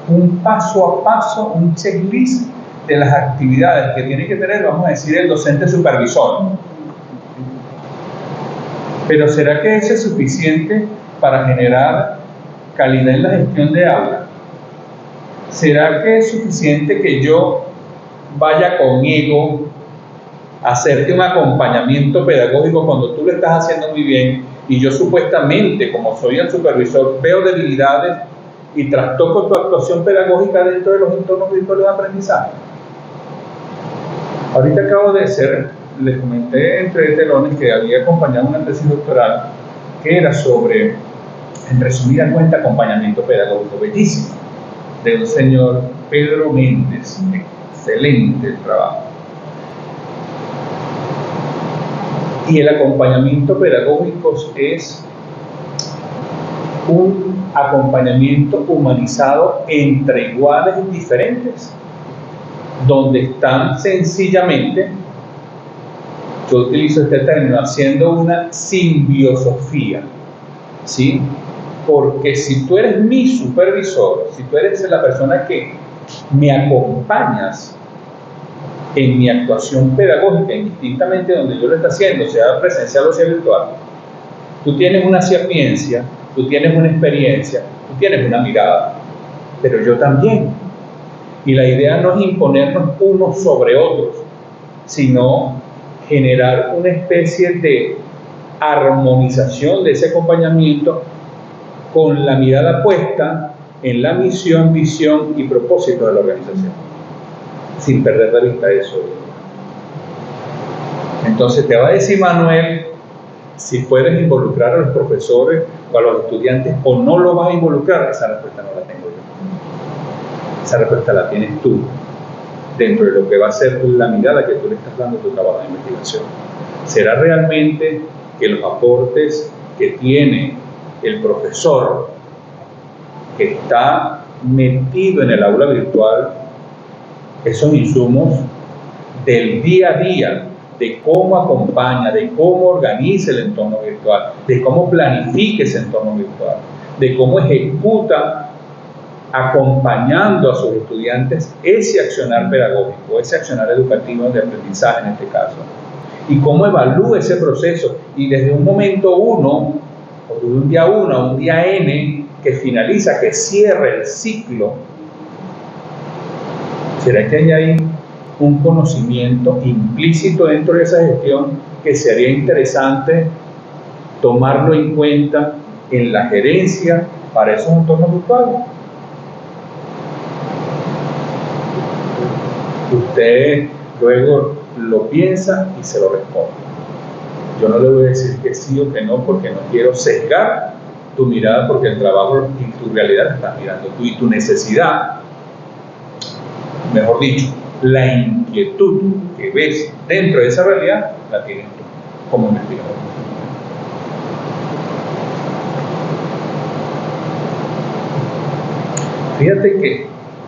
un paso a paso, un checklist de las actividades que tiene que tener, vamos a decir, el docente supervisor? Pero ¿será que eso es suficiente para generar calidad en la gestión de aula? ¿Será que es suficiente que yo vaya conmigo a hacerte un acompañamiento pedagógico cuando tú lo estás haciendo muy bien y yo supuestamente, como soy el supervisor, veo debilidades y trastoco tu actuación pedagógica dentro de los entornos virtuales de aprendizaje? Ahorita acabo de les comenté entre telones que había acompañado una tesis doctoral que era sobre, en resumida cuenta, acompañamiento pedagógico, bellísimo, de un señor Pedro Méndez. Excelente el trabajo. Y el acompañamiento pedagógico es un acompañamiento humanizado entre iguales y diferentes, donde están sencillamente, yo utilizo este término, haciendo una simbiosofía, ¿sí? Porque si tú eres mi supervisor, si tú eres la persona que me acompañas en mi actuación pedagógica, indistintamente donde yo lo esté haciendo, sea presencial o sea virtual, tú tienes una sapiencia, tú tienes una experiencia, tú tienes una mirada, pero yo también. Y la idea no es imponernos unos sobre otros, sino generar una especie de armonización de ese acompañamiento con la mirada puesta en la misión, visión y propósito de la organización, sin perder de vista eso. Entonces te va a decir Manuel si puedes involucrar a los profesores o a los estudiantes o no lo vas a involucrar. Esa respuesta no la tengo yo. Esa respuesta la tienes tú. dentro de lo que va a ser la mirada que tú le estás dando a tu trabajo de investigación? ¿Será realmente que los aportes que tiene el profesor que está metido en el aula virtual, esos insumos del día a día, de cómo acompaña, de cómo organiza el entorno virtual, de cómo planifica ese entorno virtual, de cómo ejecuta acompañando a sus estudiantes ese accionar pedagógico, ese accionar educativo de aprendizaje en este caso, y cómo evalúa ese proceso, y desde un momento 1, o de un día 1 a un día N, que finaliza, que cierra el ciclo? ¿Será que hay ahí un conocimiento implícito dentro de esa gestión que sería interesante tomarlo en cuenta en la gerencia para esos entornos virtuales? Usted luego lo piensa y se lo responde. Yo no le voy a decir que sí o que no, porque no quiero sesgar tu mirada, porque el trabajo y tu realidad estás mirando tú, y tu necesidad, mejor dicho, la inquietud que ves dentro de esa realidad, la tienes tú como investigador. Fíjate que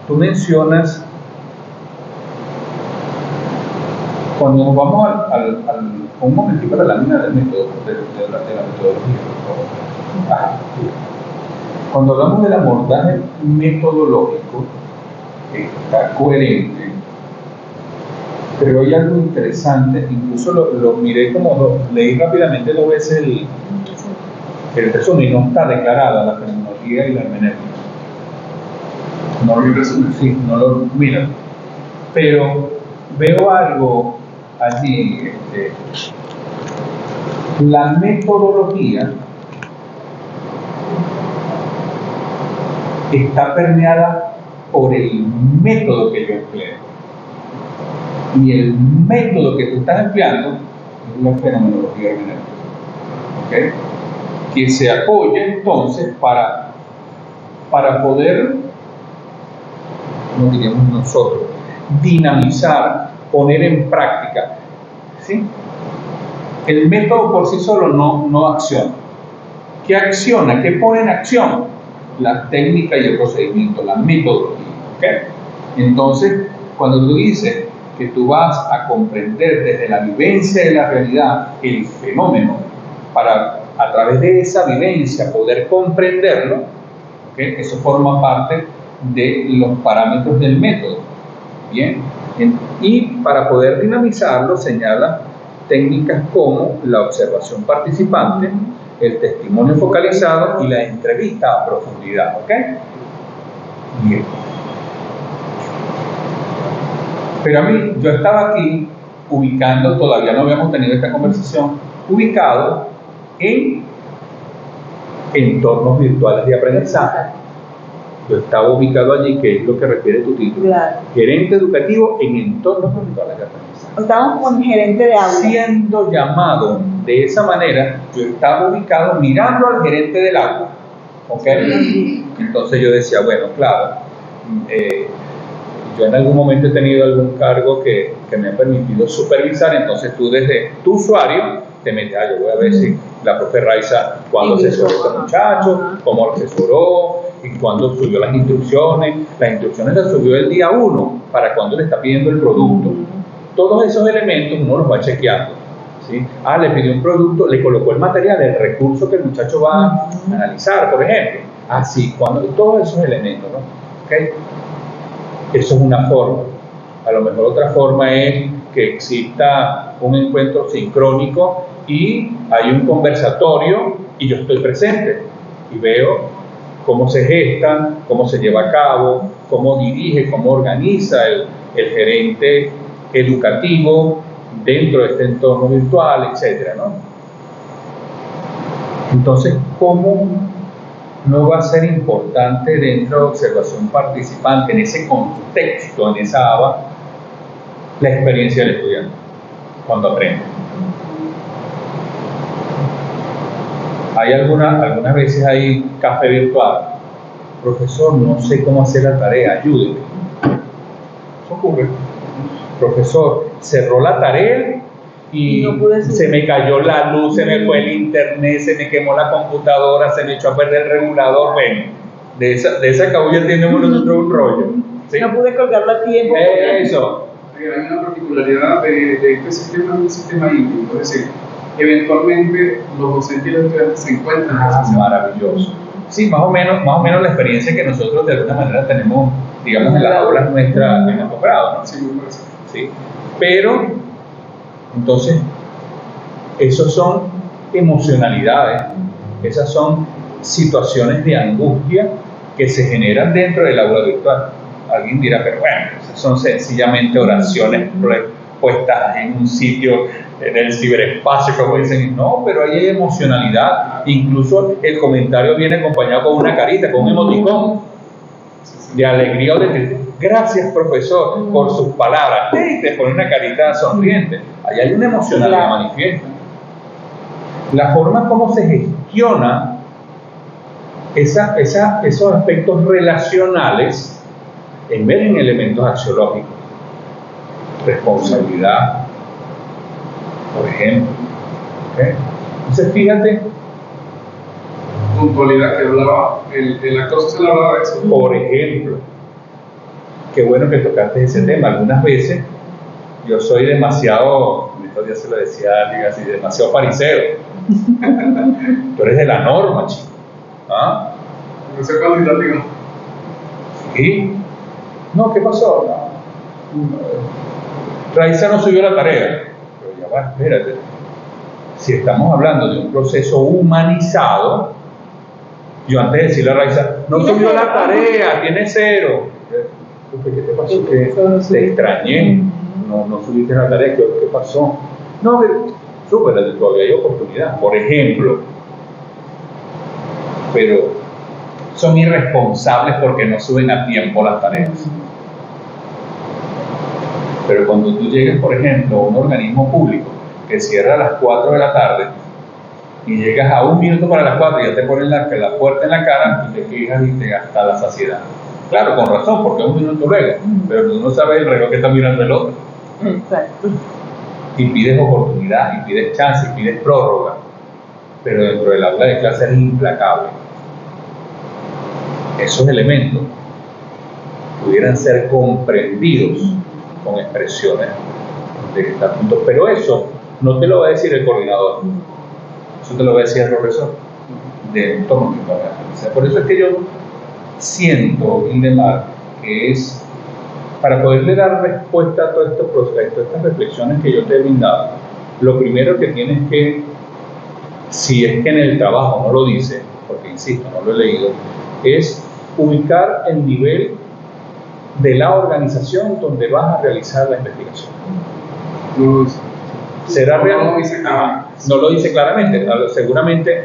tú mencionas, cuando nos vamos un momentito a la lámina del método, de la metodología, cuando hablamos del abordaje metodológico, está coherente, pero hay algo interesante, incluso lo miré leí rápidamente 2 veces el resumen, y no está declarada la fenomenología y la hermenéutica. No lo resumen, sí, no lo mira, pero veo algo allí. La metodología está permeada por el método que yo empleo, y el método que tú estás empleando es la fenomenología hermenéutica, ¿okay? Que se apoya entonces para poder, como diríamos nosotros, dinamizar, poner en práctica, ¿sí? El método por sí solo no acciona. ¿Qué acciona? ¿Qué pone en acción? La técnica y el procedimiento, la metodología, ¿okay? Entonces, cuando tú dices que tú vas a comprender desde la vivencia de la realidad el fenómeno, para a través de esa vivencia poder comprenderlo, ¿okay? Eso forma parte de los parámetros del método. Bien, y para poder dinamizarlo señala técnicas como la observación participante, el testimonio focalizado y la entrevista a profundidad, ¿ok? Bien. Pero a mí, yo estaba aquí ubicando, todavía no habíamos tenido esta conversación, ubicado en entornos virtuales de aprendizaje. Yo estaba ubicado allí, que es lo que refiere tu título. Claro. Gerente educativo en entornos virtuales de aprendizaje. Estábamos con gerente de aula. Siendo llamado de esa manera, yo estaba ubicado mirando al gerente del aula. ¿Ok? Entonces yo decía, bueno, claro, yo en algún momento he tenido algún cargo que me ha permitido supervisar, entonces tú desde tu usuario te metes, yo voy a ver si la profe Raiza, cuándo asesoró a este muchacho, cómo lo asesoró, y cuándo subió las instrucciones las subió el día 1, para cuando le está pidiendo el producto. Todos esos elementos uno los va chequeando, ¿sí? Le pidió un producto, le colocó el material, el recurso que el muchacho va a analizar, por ejemplo. Así, todos esos elementos, ¿no? ¿Okay? Eso es una forma. A lo mejor otra forma es que exista un encuentro sincrónico y hay un conversatorio y yo estoy presente y veo cómo se gesta, cómo se lleva a cabo, cómo dirige, cómo organiza el gerente educativo dentro de este entorno virtual, etcétera, ¿no? Entonces, ¿cómo no va a ser importante dentro de observación participante, en ese contexto, en esa ABA, la experiencia del estudiante cuando aprende? Hay algunas veces hay café virtual. Profesor, no sé cómo hacer la tarea, ayúdeme. Eso ocurre. profesor cerró la tarea y No pude subir. se me cayó la luz, se me fue el internet, se me quemó la computadora, se me echó a perder el regulador. Bueno, de esa cabulla tenemos nosotros un rollo. ¿Sí? No pude colgarlo a tiempo. Eso. Hay una particularidad de este sistema, es un sistema híbrido, es decir, eventualmente los docentes y los estudiantes se encuentran en ese sistema. Maravilloso. Sí, más o menos la experiencia que nosotros de alguna manera tenemos, digamos, en las aulas nuestras en el posgrado, ¿no? Sí, muy parecido. ¿Sí? Pero, entonces, esos son emocionalidades, esas son situaciones de angustia que se generan dentro del aula virtual. Alguien dirá, pero bueno, esas son sencillamente oraciones puestas en un sitio, en el ciberespacio, como dicen. No, pero ahí hay emocionalidad. Incluso el comentario viene acompañado con una carita, con un emoticón de alegría o de tristeza. Gracias, profesor, por sus palabras. Y te pone una carita sonriente. Ahí hay una emocionalidad manifiesta. La forma como se gestiona esos aspectos relacionales en vez en elementos axiológicos. Responsabilidad, por ejemplo. ¿Okay? Entonces, fíjate, Puntualidad que hablaba, el actor social hablaba de eso. por ejemplo, qué bueno que tocaste ese tema. Algunas veces yo soy demasiado, estos días se lo decía a alguien así, demasiado fariseo. Tú eres de la norma, chico. ¿Ah? No sé cuantitativo. ¿Sí? No, ¿qué pasó? No. Raiza no subió la tarea. Pero ya va, espérate. Si estamos hablando de un proceso humanizado, yo antes de decirle a Raiza, no subió la tarea, tiene 0. ¿Qué te pasó? Que te extrañé. No subiste la tarea, ¿qué pasó? No, súper, todavía hay oportunidad. Por ejemplo, pero son irresponsables porque no suben a tiempo las tareas. Pero cuando tú llegas, por ejemplo, a un organismo público que cierra a las 4 de la tarde y llegas a 1 minuto para las 4 y ya te ponen la puerta en la cara y te quejas y te gasta la saciedad. Claro, con razón, porque es 1 minuto luego, pero tú no sabes el reloj que está mirando el otro. Exacto. Y pides oportunidad, y pides chance, y pides prórroga, pero dentro del aula de clase es implacable. Esos elementos pudieran ser comprendidos con expresiones de este punto, pero eso no te lo va a decir el coordinador, eso te lo va a decir el profesor de entorno virtual. Por eso es que yo siento, Ildemar, que es para poderle dar respuesta a todos estos procesos, a estas reflexiones que yo te he brindado. Lo primero que tienes que, si es que en el trabajo no lo dice, porque insisto, no lo he leído, es ubicar el nivel de la organización donde vas a realizar la investigación. No lo dice. ¿Será real? No lo dice claramente. No lo dice claramente. Seguramente,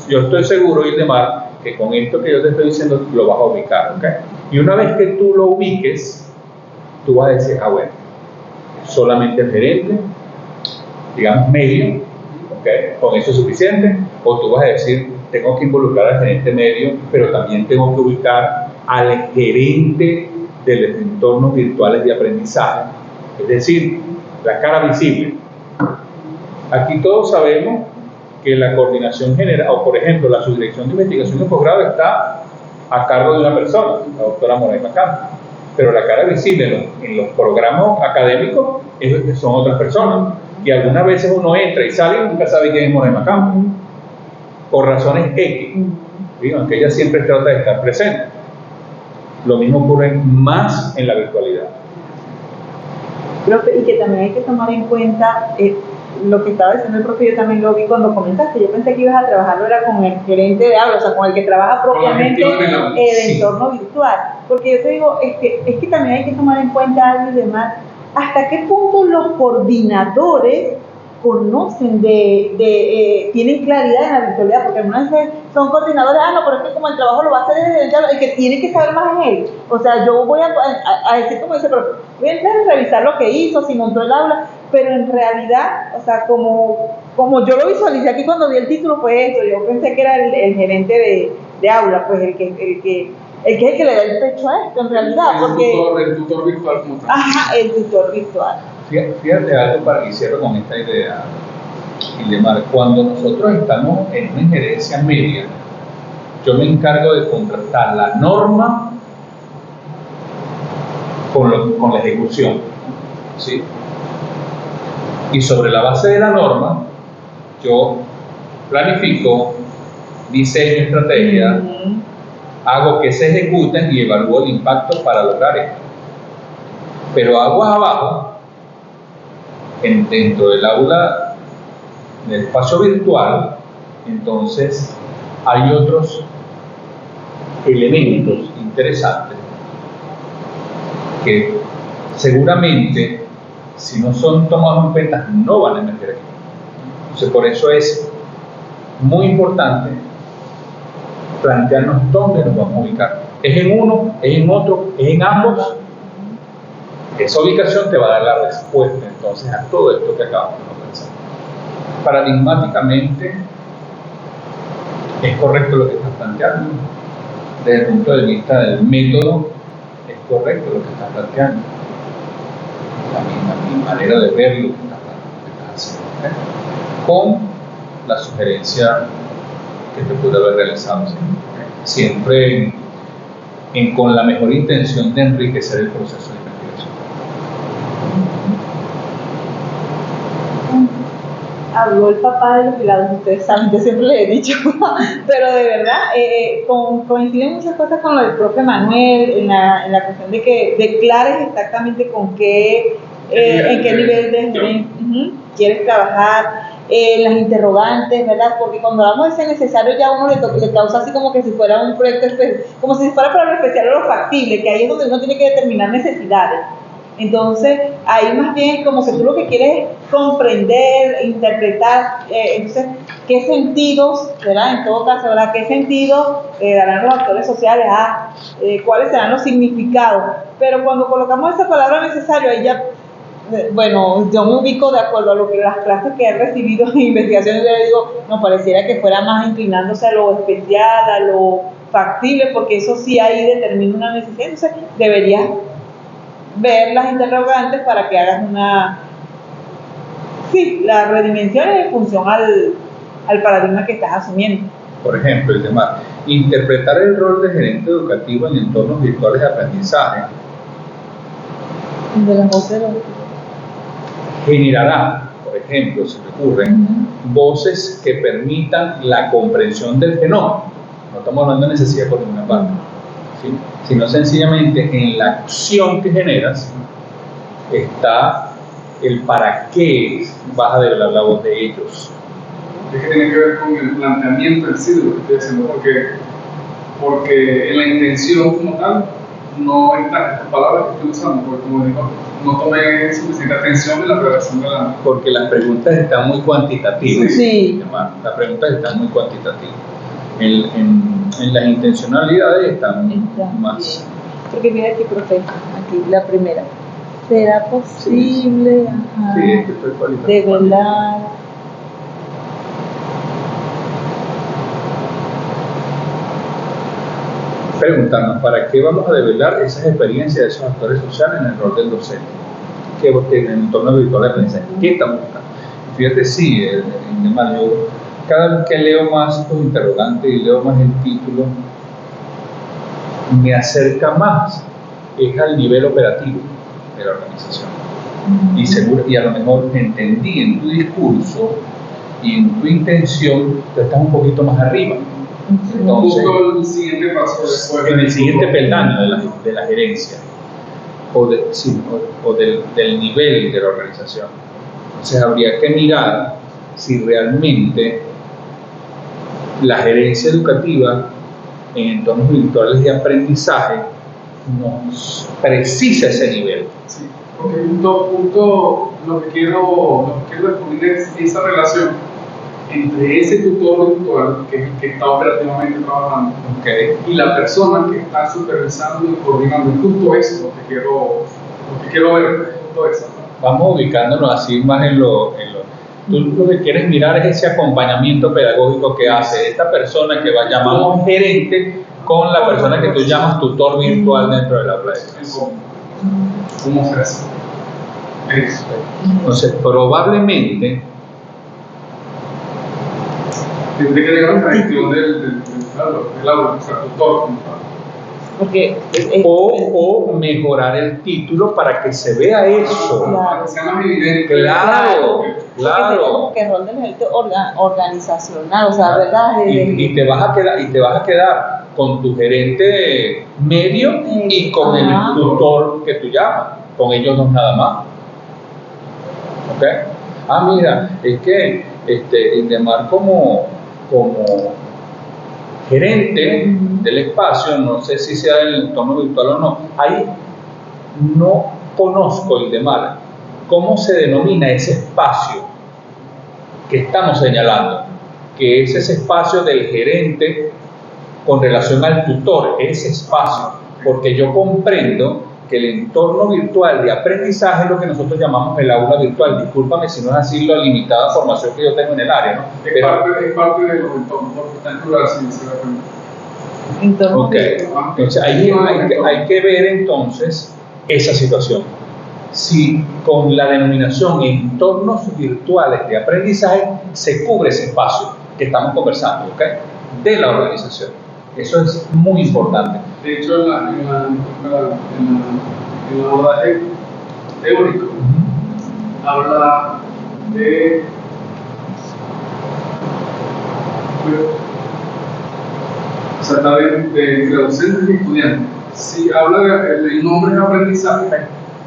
yo estoy seguro, Ildemar, que con esto que yo te estoy diciendo lo vas a ubicar. ¿Okay? Y una vez que tú lo ubiques, tú vas a decir, bueno, solamente el gerente, digamos medio, ¿okay? Con eso es suficiente. O tú vas a decir, tengo que involucrar al gerente medio, pero también tengo que ubicar al gerente de los entornos virtuales de aprendizaje, es decir, la cara visible. Aquí todos sabemos que la coordinación general, o por ejemplo, la subdirección de investigación de posgrado está a cargo de una persona, la doctora Moraima Campos, pero la cara visible en los programas académicos son otras personas, y algunas veces uno entra y sale y nunca sabe quién es Moraima Campos, por razones X, ¿sí? Aunque ella siempre trata de estar presente. Lo mismo ocurre más en la virtualidad. Profe, y que también hay que tomar en cuenta lo que estaba diciendo el profe, yo también lo vi cuando comentaste. Yo pensé que ibas a trabajarlo era con el gerente de aula, o sea, con el que trabaja propiamente el entorno virtual. Porque yo te digo, es que también hay que tomar en cuenta algo y demás. ¿Hasta qué punto los coordinadores conocen tienen claridad en la virtualidad? Porque algunas veces son coordinadores, no, pero es que como el trabajo lo va a hacer el que tiene que saber más en él. O sea, yo voy a decir como dice, pero voy a entrar a revisar lo que hizo, si montó el aula, pero en realidad, o sea, como yo lo visualicé aquí cuando vi el título fue eso, yo pensé que era el gerente de aula, pues el que el que es el que le da el pecho a esto, en realidad, porque... El tutor virtual como tal. Ajá, el tutor virtual. Fíjate algo para que cierre con esta idea, Ildemar. Cuando nosotros estamos en una injerencia media, yo me encargo de contrastar la norma con la ejecución, ¿sí? Y sobre la base de la norma, yo planifico, diseño estrategia, hago que se ejecuten y evalúo el impacto para lograr esto. Pero aguas abajo, dentro del aula, del espacio virtual, entonces hay otros elementos interesantes que seguramente, si no son tomados en cuenta, no van a emerger aquí. Entonces, por eso es muy importante plantearnos dónde nos vamos a ubicar. ¿Es en uno? ¿Es en otro? ¿Es en ambos? Esa ubicación te va a dar la respuesta entonces a todo esto que acabamos de conversar. Paradigmáticamente, es correcto lo que estás planteando. Desde el punto de vista del método, es correcto lo que estás planteando. Mi manera de ver lo que estás haciendo, ¿eh? Con la sugerencia que te pude haber realizado siempre con la mejor intención de enriquecer el proceso de investigación. Habló el papá de los pilados, ustedes saben, yo siempre le he dicho, pero de verdad, coinciden muchas cosas con lo del profe Manuel, en la cuestión de que declares exactamente con qué, en qué nivel de gerencia quieres trabajar, las interrogantes, ¿verdad? Porque cuando hablamos de ser necesario, ya a uno le causa así como que si fuera un proyecto, como si fuera para lo especial o lo factible, que ahí es donde uno tiene que determinar necesidades. Entonces, ahí más bien es como que tú lo que quieres es comprender, interpretar, entonces, qué sentidos, ¿verdad? En todo caso, ¿verdad? ¿Qué sentidos darán los actores sociales? ¿Cuáles serán los significados? Pero cuando colocamos esa palabra necesario, ahí ya, bueno, yo me ubico de acuerdo a lo que las clases que he recibido en investigación, yo le digo, no, pareciera que fuera más inclinándose a lo especial, a lo factible, porque eso sí ahí determina una necesidad, entonces deberías ver las interrogantes para que hagas la redimensión en función al paradigma que estás asumiendo. Por ejemplo, el tema interpretar el rol de gerente educativo en entornos virtuales de aprendizaje De las voces generará, por ejemplo, se me ocurren voces que permitan la comprensión del fenómeno. No estamos hablando de necesidad por ninguna parte, ¿sí? Sino sencillamente en la acción que generas está el para qué vas a develar la voz de ellos. Es que tiene que ver con el planteamiento en sí de lo que estoy haciendo, porque en la intención como tal no están estas palabras que estoy usando, porque como digo, no tomé suficiente atención en la redacción de la... Porque las preguntas están muy cuantitativas. Sí. Las preguntas están muy cuantitativas. En las intencionalidades están más... Porque mira aquí, profe, aquí la primera. ¿Será posible develar? Preguntarnos, ¿para qué vamos a develar esas experiencias de esos actores sociales en el rol del docente? En el entorno virtual de aprendizaje, ¿qué estamos buscando? Fíjate, sí, yo cada vez que leo más estos interrogantes y leo más el título, me acerca más al nivel operativo de la organización. Y a lo mejor entendí en tu discurso y en tu intención que estás un poquito más arriba. Entonces, el siguiente paso después en el siguiente peldaño de la gerencia o del nivel de la organización. Entonces habría que mirar si realmente la gerencia educativa en entornos virtuales de aprendizaje nos precisa ese nivel. Sí, porque punto, lo que quiero descubrir es esa relación entre ese tutor virtual, que es el que está operativamente trabajando, y la persona que está supervisando y coordinando. Justo eso lo que quiero ver, justo eso. Vamos ubicándonos así más en lo tú lo que quieres mirar es ese acompañamiento pedagógico que hace esta persona que va llamado gerente con la persona que tú llamas tutor virtual dentro del aula de clase. ¿Cómo se hace? Eso. Entonces, probablemente, Tendría que llegar a la gestión del aula, o sea, tutor. Porque o mejorar el título para que se vea eso. Para que sea más evidente. Claro, porque claro. como que rol del gerente organizacional, o sea, ¿verdad? Y te vas a quedar con tu gerente medio y con el Ajá. tutor que tú llamas, con ellos dos nada más. ¿Ok? Ah, mira, es que Indemar como gerente del espacio, no sé si sea el entorno virtual o no, ahí no conozco, Indemar, cómo se denomina ese espacio que estamos señalando, que es ese espacio del gerente con relación al tutor, ese espacio, porque yo comprendo que el entorno virtual de aprendizaje es lo que nosotros llamamos el aula virtual. Discúlpame si no es así la limitada formación que yo tengo en el área, ¿no? Es parte de los entornos, porque está en plural, si se da cuenta. Entonces, Ok, entonces hay que ver entonces esa situación. Si con la denominación entornos virtuales de aprendizaje se cubre ese espacio que estamos conversando, ¿ok? De la organización. Eso es muy importante. De hecho, en la abordaje teórico habla de o sea, está de docentes y estudiantes. Sí, habla el nombre de aprendizaje,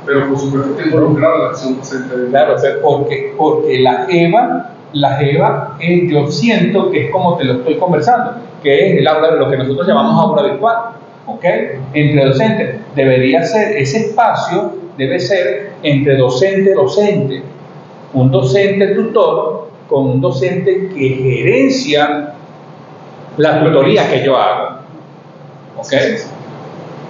pero por supuesto que involucra la acción docente. Claro, porque la EVA yo siento que es como te lo estoy conversando, que es el aula de lo que nosotros llamamos aula virtual, ¿ok? Entre docentes. Debería ser, ese espacio debe ser entre docente, un docente tutor con un docente que gerencia la tutoría que yo hago, ¿ok?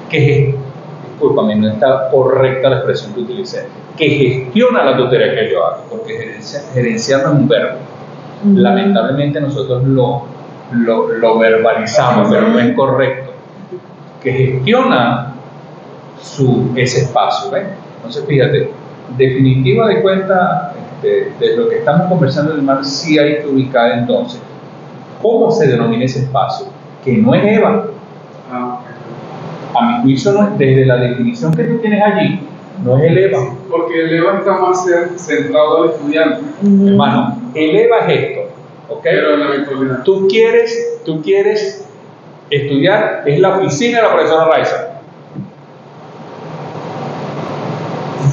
Discúlpame, no está correcta la expresión que utilicé, que gestiona la tutoría que yo hago, porque gerenciar no es un verbo. Lamentablemente nosotros lo verbalizamos, pero no es correcto. Que gestiona ese espacio, ¿ves? Entonces, fíjate, definitiva de cuenta de lo que estamos conversando del mar, sí hay que ubicar entonces cómo se denomina ese espacio, que no es EVA. A mi juicio, no es, desde la definición que tú tienes allí, no es el EVA. Porque el EVA está más centrado al estudiante. Hermano, el EVA es esto, ¿ok? Pero en la virtualidad. Tú quieres estudiar, es la oficina de la profesora Raiza.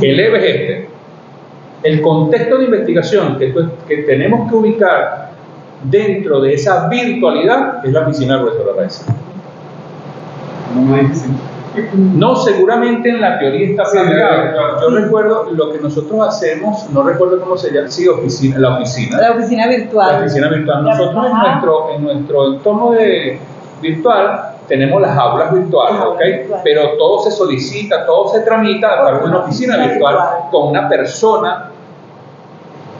El EVA es este. El contexto de investigación que tenemos que ubicar dentro de esa virtualidad es la oficina de la profesora Raiza. No es difícil. No, seguramente en la teoría está planteado. Yo recuerdo lo que nosotros hacemos, no recuerdo cómo se llama, sí, la oficina. La oficina virtual. La oficina virtual. Nosotros en nuestro entorno virtual tenemos las aulas virtuales, ¿ok? Pero todo se solicita, todo se tramita a través de una oficina virtual con una persona.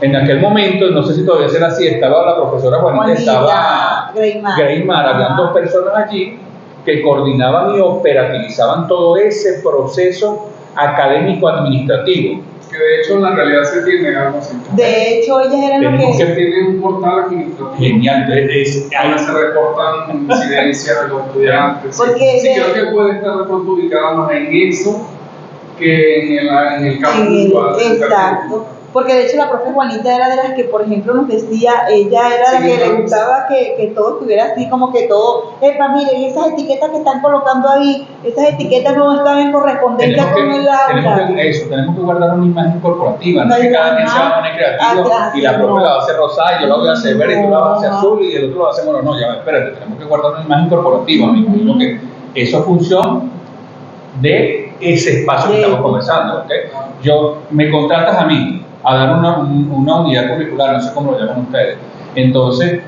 En aquel momento, no sé si todavía será así, estaba la profesora Juanita, estaba Greymar, habían dos personas allí que coordinaban y operativizaban todo ese proceso académico-administrativo. Que de hecho en la realidad se tiene algo así. De hecho, ellas eran lo Tenemos que... Se tiene un portal administrativo. Genial, Ahí se reportan incidencias de los estudiantes. Porque sí, creo que puede estar de pronto ubicada más en eso que en el campo virtual. Exacto. Porque de hecho la profe Juanita era de las que, por ejemplo, nos decía, ella era la que le gustaba que todo estuviera así, como que todo, miren, esas etiquetas que están colocando ahí, esas etiquetas no están en correspondencia con el aula. Tenemos que guardar una imagen corporativa, no que cada quien se va a poner creativo y la profe la va a hacer rosada y yo la voy a hacer verde y tú la vas a hacer azul y el otro lo va a hacer mono. No, ya, espérate, tenemos que guardar una imagen corporativa, amigo, que eso es función de ese espacio que estamos conversando, ¿ok? Me contratas a mí a dar una unidad curricular, no sé cómo lo llaman ustedes. Entonces,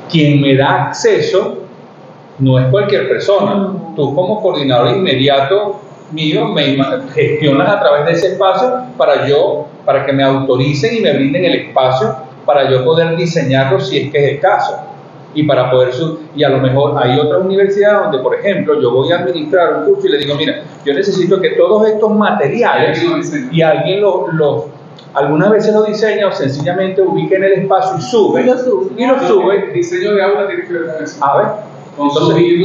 quien me da acceso no es cualquier persona. Tú como coordinador inmediato mío me gestionas a través de ese espacio para que me autoricen y me brinden el espacio para yo poder diseñarlo si es que es el caso. y para poder y a lo mejor hay otra universidad donde, por ejemplo, yo voy a administrar un curso y le digo, mira, yo necesito que todos estos materiales y alguien algunas veces lo diseña o sencillamente ubica en el espacio y sube. Y lo sube. El diseño de aula tiene que ver con eso. A ver. Entonces, y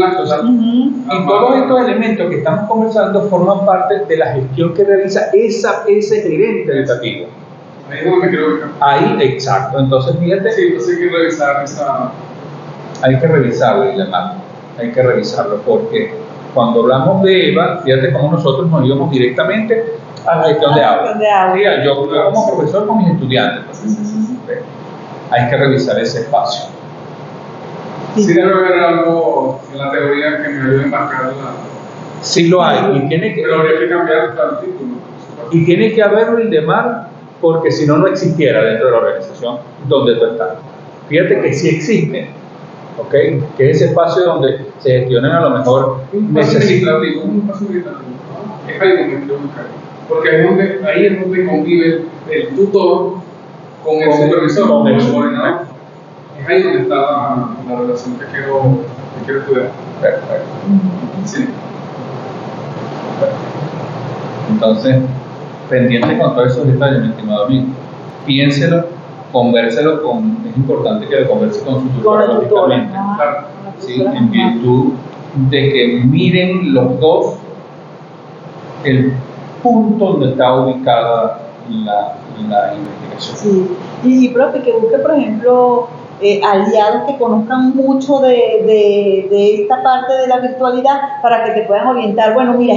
todos estos elementos que estamos conversando forman parte de la gestión que realiza ese gerente educativo. Ahí es donde me quiero ubicar. Ahí, exacto. Entonces, fíjate. Sí, entonces hay que revisar esa. Hay que revisarlo, Ilemar. Hay que revisarlo porque cuando hablamos de EVA, fíjate cómo nosotros nos íbamos directamente a la gestión de aula. Sí, yo como profesor con mis estudiantes. Pues, hay que revisar ese espacio. Sí debe haber algo en la teoría que me ayude a enmarcar la. Sí lo hay. Y tiene que, pero habría que cambiar el título. Y tiene que haberlo, Ildemar, porque si no, no existiera dentro de la organización donde tú estás. Fíjate que sí existe, ¿ok? Que es ese espacio donde se gestionan a lo mejor necesitas. Un paso administrativo. Es ahí donde quiero buscar. Porque ahí es donde convive el tutor con el supervisor, con el coordinador. Es ahí donde está la relación que quiero estudiar. Perfecto. Sí. Entonces, pendiente con todos esos detalles, mi estimado amigo. Piénselo, convérselo es importante que lo converse con su tutora, lógicamente. Claro. ¿Sí? En virtud de que miren los dos el punto donde está ubicada la investigación. Sí, y profe, que busque, por ejemplo, aliados que conozcan mucho de esta parte de la virtualidad para que te puedan orientar. Bueno, mira,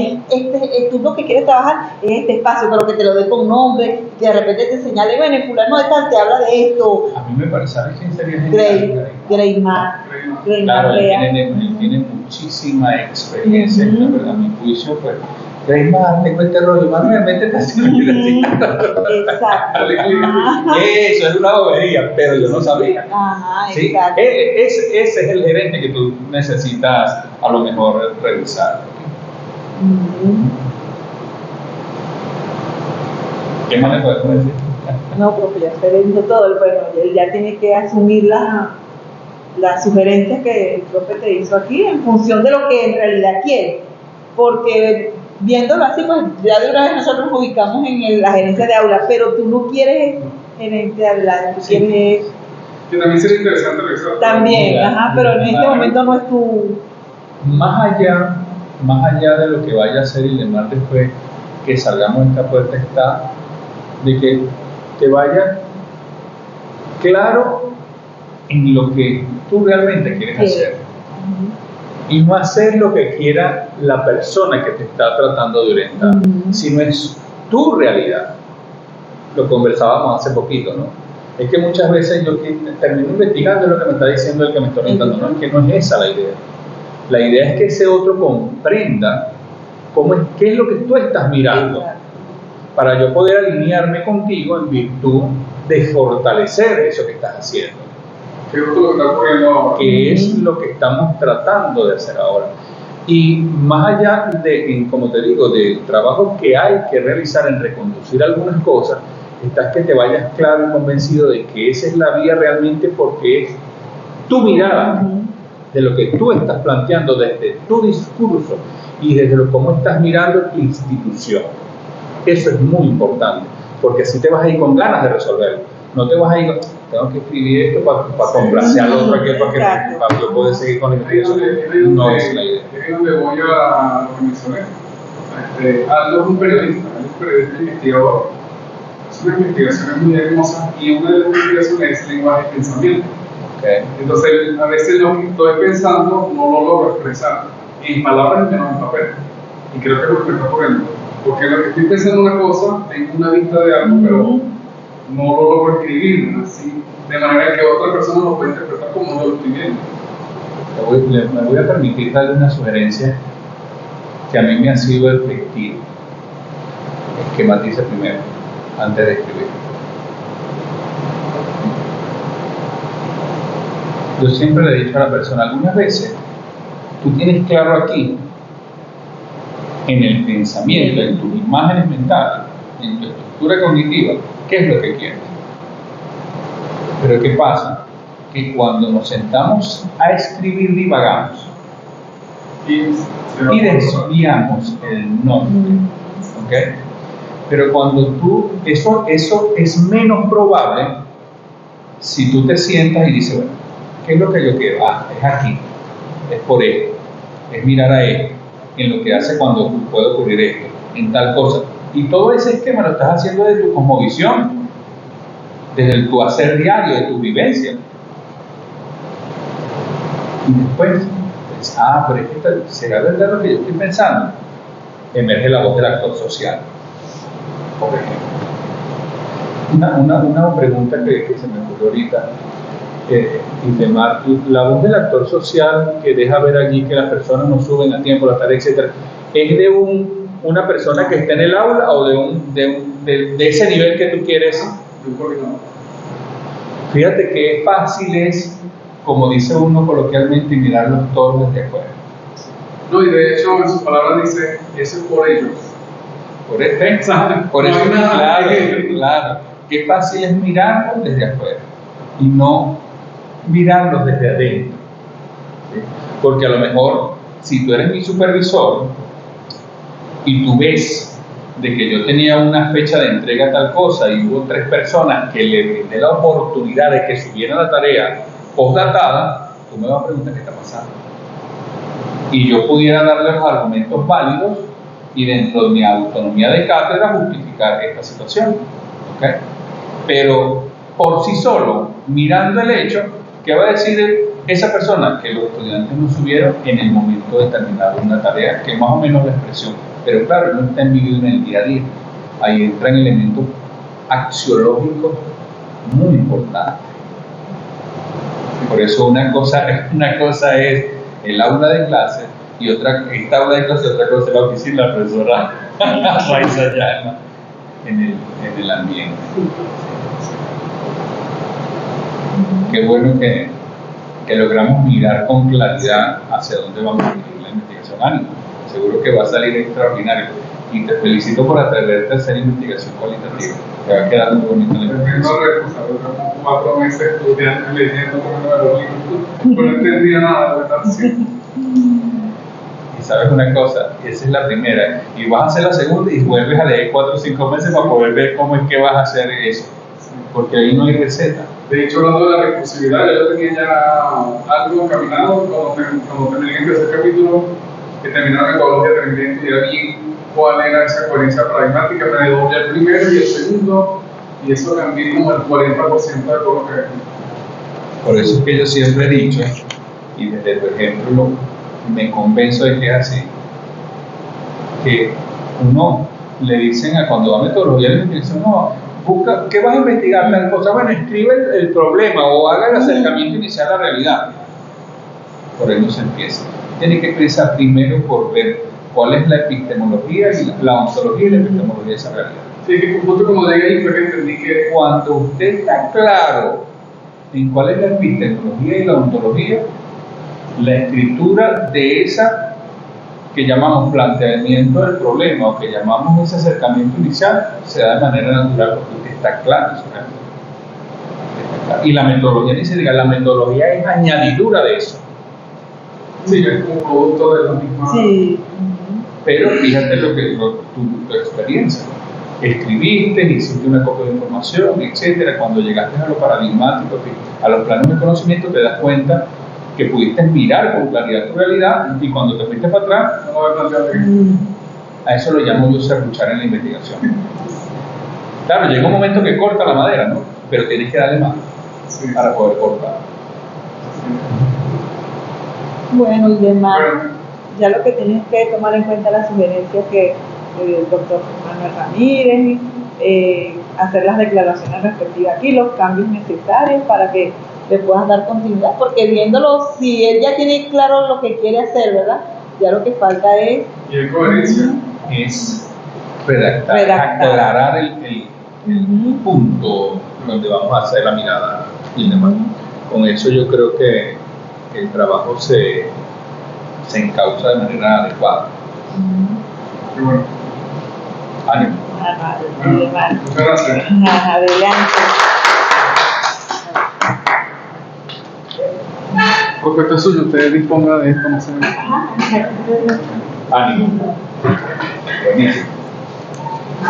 tú lo que quieres trabajar es este espacio, pero que te lo dé con nombre, que de repente te señale, bueno, el fulano de tal te habla de esto. A mí me parece que sería genial. Greymar. Claro, él tiene muchísima experiencia, la verdad, a mi juicio, pues. Greymar, tengo este rollo, Manuel, métete así. Exacto. Eso es una bobería, pero yo no sabía. Ajá, ¿Sí? exacto. Ese es el gerente que tú necesitas a lo mejor revisar. ¿Qué más le podemos decir? No, profe, ya estoy viendo todo. Bueno, él ya tiene que asumir las sugerencias que el profe te hizo aquí en función de lo que en realidad quiere. Porque viéndolo así, pues ya de una vez nosotros nos ubicamos en la gerencia de aula, pero tú no quieres gerente de aula, tú quieres... Que también sería interesante revisar. También, pero en este momento no es tu... Más allá de lo que vaya a hacer Ilemar después que salgamos de esta puerta, está de que te vaya claro en lo que tú realmente quieres hacer. Y no hacer lo que quiera la persona que te está tratando de orientar, sino es tu realidad. Lo conversábamos hace poquito, ¿no? Es que muchas veces yo termino investigando lo que me está diciendo el que me está orientando, no, es que no es esa la idea. La idea es que ese otro comprenda qué es lo que tú estás mirando, para yo poder alinearme contigo en virtud de fortalecer eso que estás haciendo. Que es lo que estamos tratando de hacer ahora. Y más allá como te digo, del trabajo que hay que realizar en reconducir algunas cosas, estás que te vayas claro y convencido de que esa es la vía realmente, porque es tu mirada de lo que tú estás planteando desde tu discurso y desde cómo estás mirando tu institución. Eso es muy importante, porque así te vas a ir con ganas de resolverlo. No te vas a ir, tengo que escribir esto para complacer al otro aquí, para yo poder seguir con la investigación. No es la idea. Es donde voy a lo que mencioné. Aldo es un periodista investigador. Es una investigación muy hermosa y una de las investigaciones es lenguaje de pensamiento. Entonces, a veces lo que estoy pensando no lo logro expresar en palabras menos en papel. Y creo que es lo que me está ocurriendo. Porque lo que estoy pensando una cosa, tengo una vista de algo, pero no lo logro escribir así, de manera que otra persona lo puede interpretar como yo lo estoy viendo. Me voy a permitir darle una sugerencia que a mí me ha sido efectiva. Esquematice primero, antes de escribir. Yo siempre le he dicho a la persona, algunas veces tú tienes claro aquí, en el pensamiento, en tus imágenes mentales, en tu estructura cognitiva, qué es lo que quieres. Pero ¿qué pasa? que cuando nos sentamos a escribir divagamos y desviamos el norte, ¿ok? Pero cuando eso es menos probable si tú te sientas y dices, bueno, ¿qué es lo que yo quiero? Es aquí, es por esto, es mirar a esto, en lo que hace cuando puede ocurrir esto, en tal cosa. Y todo ese esquema lo estás haciendo desde tu cosmovisión, desde tu hacer diario, de tu vivencia. Y después, pues, pero es que ¿será verdad lo que yo estoy pensando? Emerge la voz del actor social, por ejemplo. Una pregunta que se me ocurrió ahorita, Itemar, la voz del actor social que deja ver allí que las personas no suben a tiempo las tareas, etcétera, ¿es de una persona que está en el aula o de ese nivel que tú quieres? Fíjate que fácil es, como dice uno coloquialmente, mirar los toros desde afuera. No, y de hecho en sus palabras dice, eso es por ellos. Por eso, claro. Qué fácil es mirarlos desde afuera y no mirarlos desde adentro. ¿Sí? Porque a lo mejor, si tú eres mi supervisor y tú ves de que yo tenía una fecha de entrega a tal cosa y hubo 3 personas que le brindé la oportunidad de que subieran la tarea postdatada, tú me vas a preguntar qué está pasando. Y yo pudiera darle los argumentos válidos y dentro de mi autonomía de cátedra justificar esta situación. ¿Okay? Pero por sí solo, mirando el hecho, ¿qué va a decir esa persona? Que los estudiantes no subieron en el momento determinado una tarea, que más o menos la expresión. Pero claro, no está vivido en el día a día. Ahí entran elementos axiológicos muy importantes. Por eso una cosa es el aula de clase y esta aula de clase, otra cosa es la oficina de la profesora Raiza Llama en el ambiente. Qué bueno que logramos mirar con claridad hacia dónde vamos a dirigir la investigación. Ánimo, seguro que va a salir extraordinario. Y te felicito por atreverte a hacer investigación cualitativa. Te va a quedar muy bonito la investigación. Llevamos 4 meses estudiando, leyendo como los libros. No entendía nada de lo que estás haciendo. Y sabes una cosa, esa es la primera. Y vas a hacer la segunda y vuelves a leer 4 o 5 meses para poder ver cómo es que vas a hacer eso. Porque ahí no hay receta. De hecho, hablando de la recursividad, yo tenía ya algo encaminado cuando terminé el tercer capítulo, que terminaba metodología, terminé de estudiar bien cuál era esa coherencia paradigmática, me doblé el primero y el segundo, y eso cambié como el 40% de todo lo que venía. Por eso es que yo siempre he dicho, y desde tu ejemplo me convenzo de que es así, que uno le dicen a cuando va a metodología de investigación, no, busca, ¿qué vas a investigar? Tal cosa, bueno, escribe el problema o haga el acercamiento inicial a la realidad. Por ahí no se empieza. Tiene que empezar primero por ver cuál es la epistemología y la ontología y la epistemología de esa realidad. Sí, que justo como llegué ahí fue que entendí que cuando usted está claro en cuál es la epistemología y la ontología, la escritura de esa que llamamos planteamiento del problema o que llamamos ese acercamiento inicial se da de manera natural porque usted está claro en su realidad. Y la metodología, ni se diga, la metodología es añadidura de eso. sí, es como producto de la misma. Sí. Pero fíjate tu experiencia. Escribiste, hiciste una copia de información, etcétera. Cuando llegaste a lo paradigmático, a los planos de conocimiento, te das cuenta que pudiste mirar con claridad tu realidad y cuando te fuiste para atrás, a eso lo llamo yo serruchar en la investigación. Claro, llega un momento que corta la madera, ¿no? Pero tienes que darle más para poder cortar. Bueno, y demás, ya lo que tienes que tomar en cuenta las sugerencias que el doctor Manuel Ramírez, hacer las declaraciones respectivas aquí, los cambios necesarios para que le puedas dar continuidad, porque viéndolo, si él ya tiene claro lo que quiere hacer, ¿verdad? Ya lo que falta es... Y en coherencia es redactar. Aclarar el punto donde vamos a hacer la mirada y demás. Con eso yo creo que el trabajo se encausa de manera adecuada. Qué bueno. Ánimo. Muchas gracias. Adelante. Porque esto es suyo, usted disponga de esto, no sé. Ánimo. Buenísimo.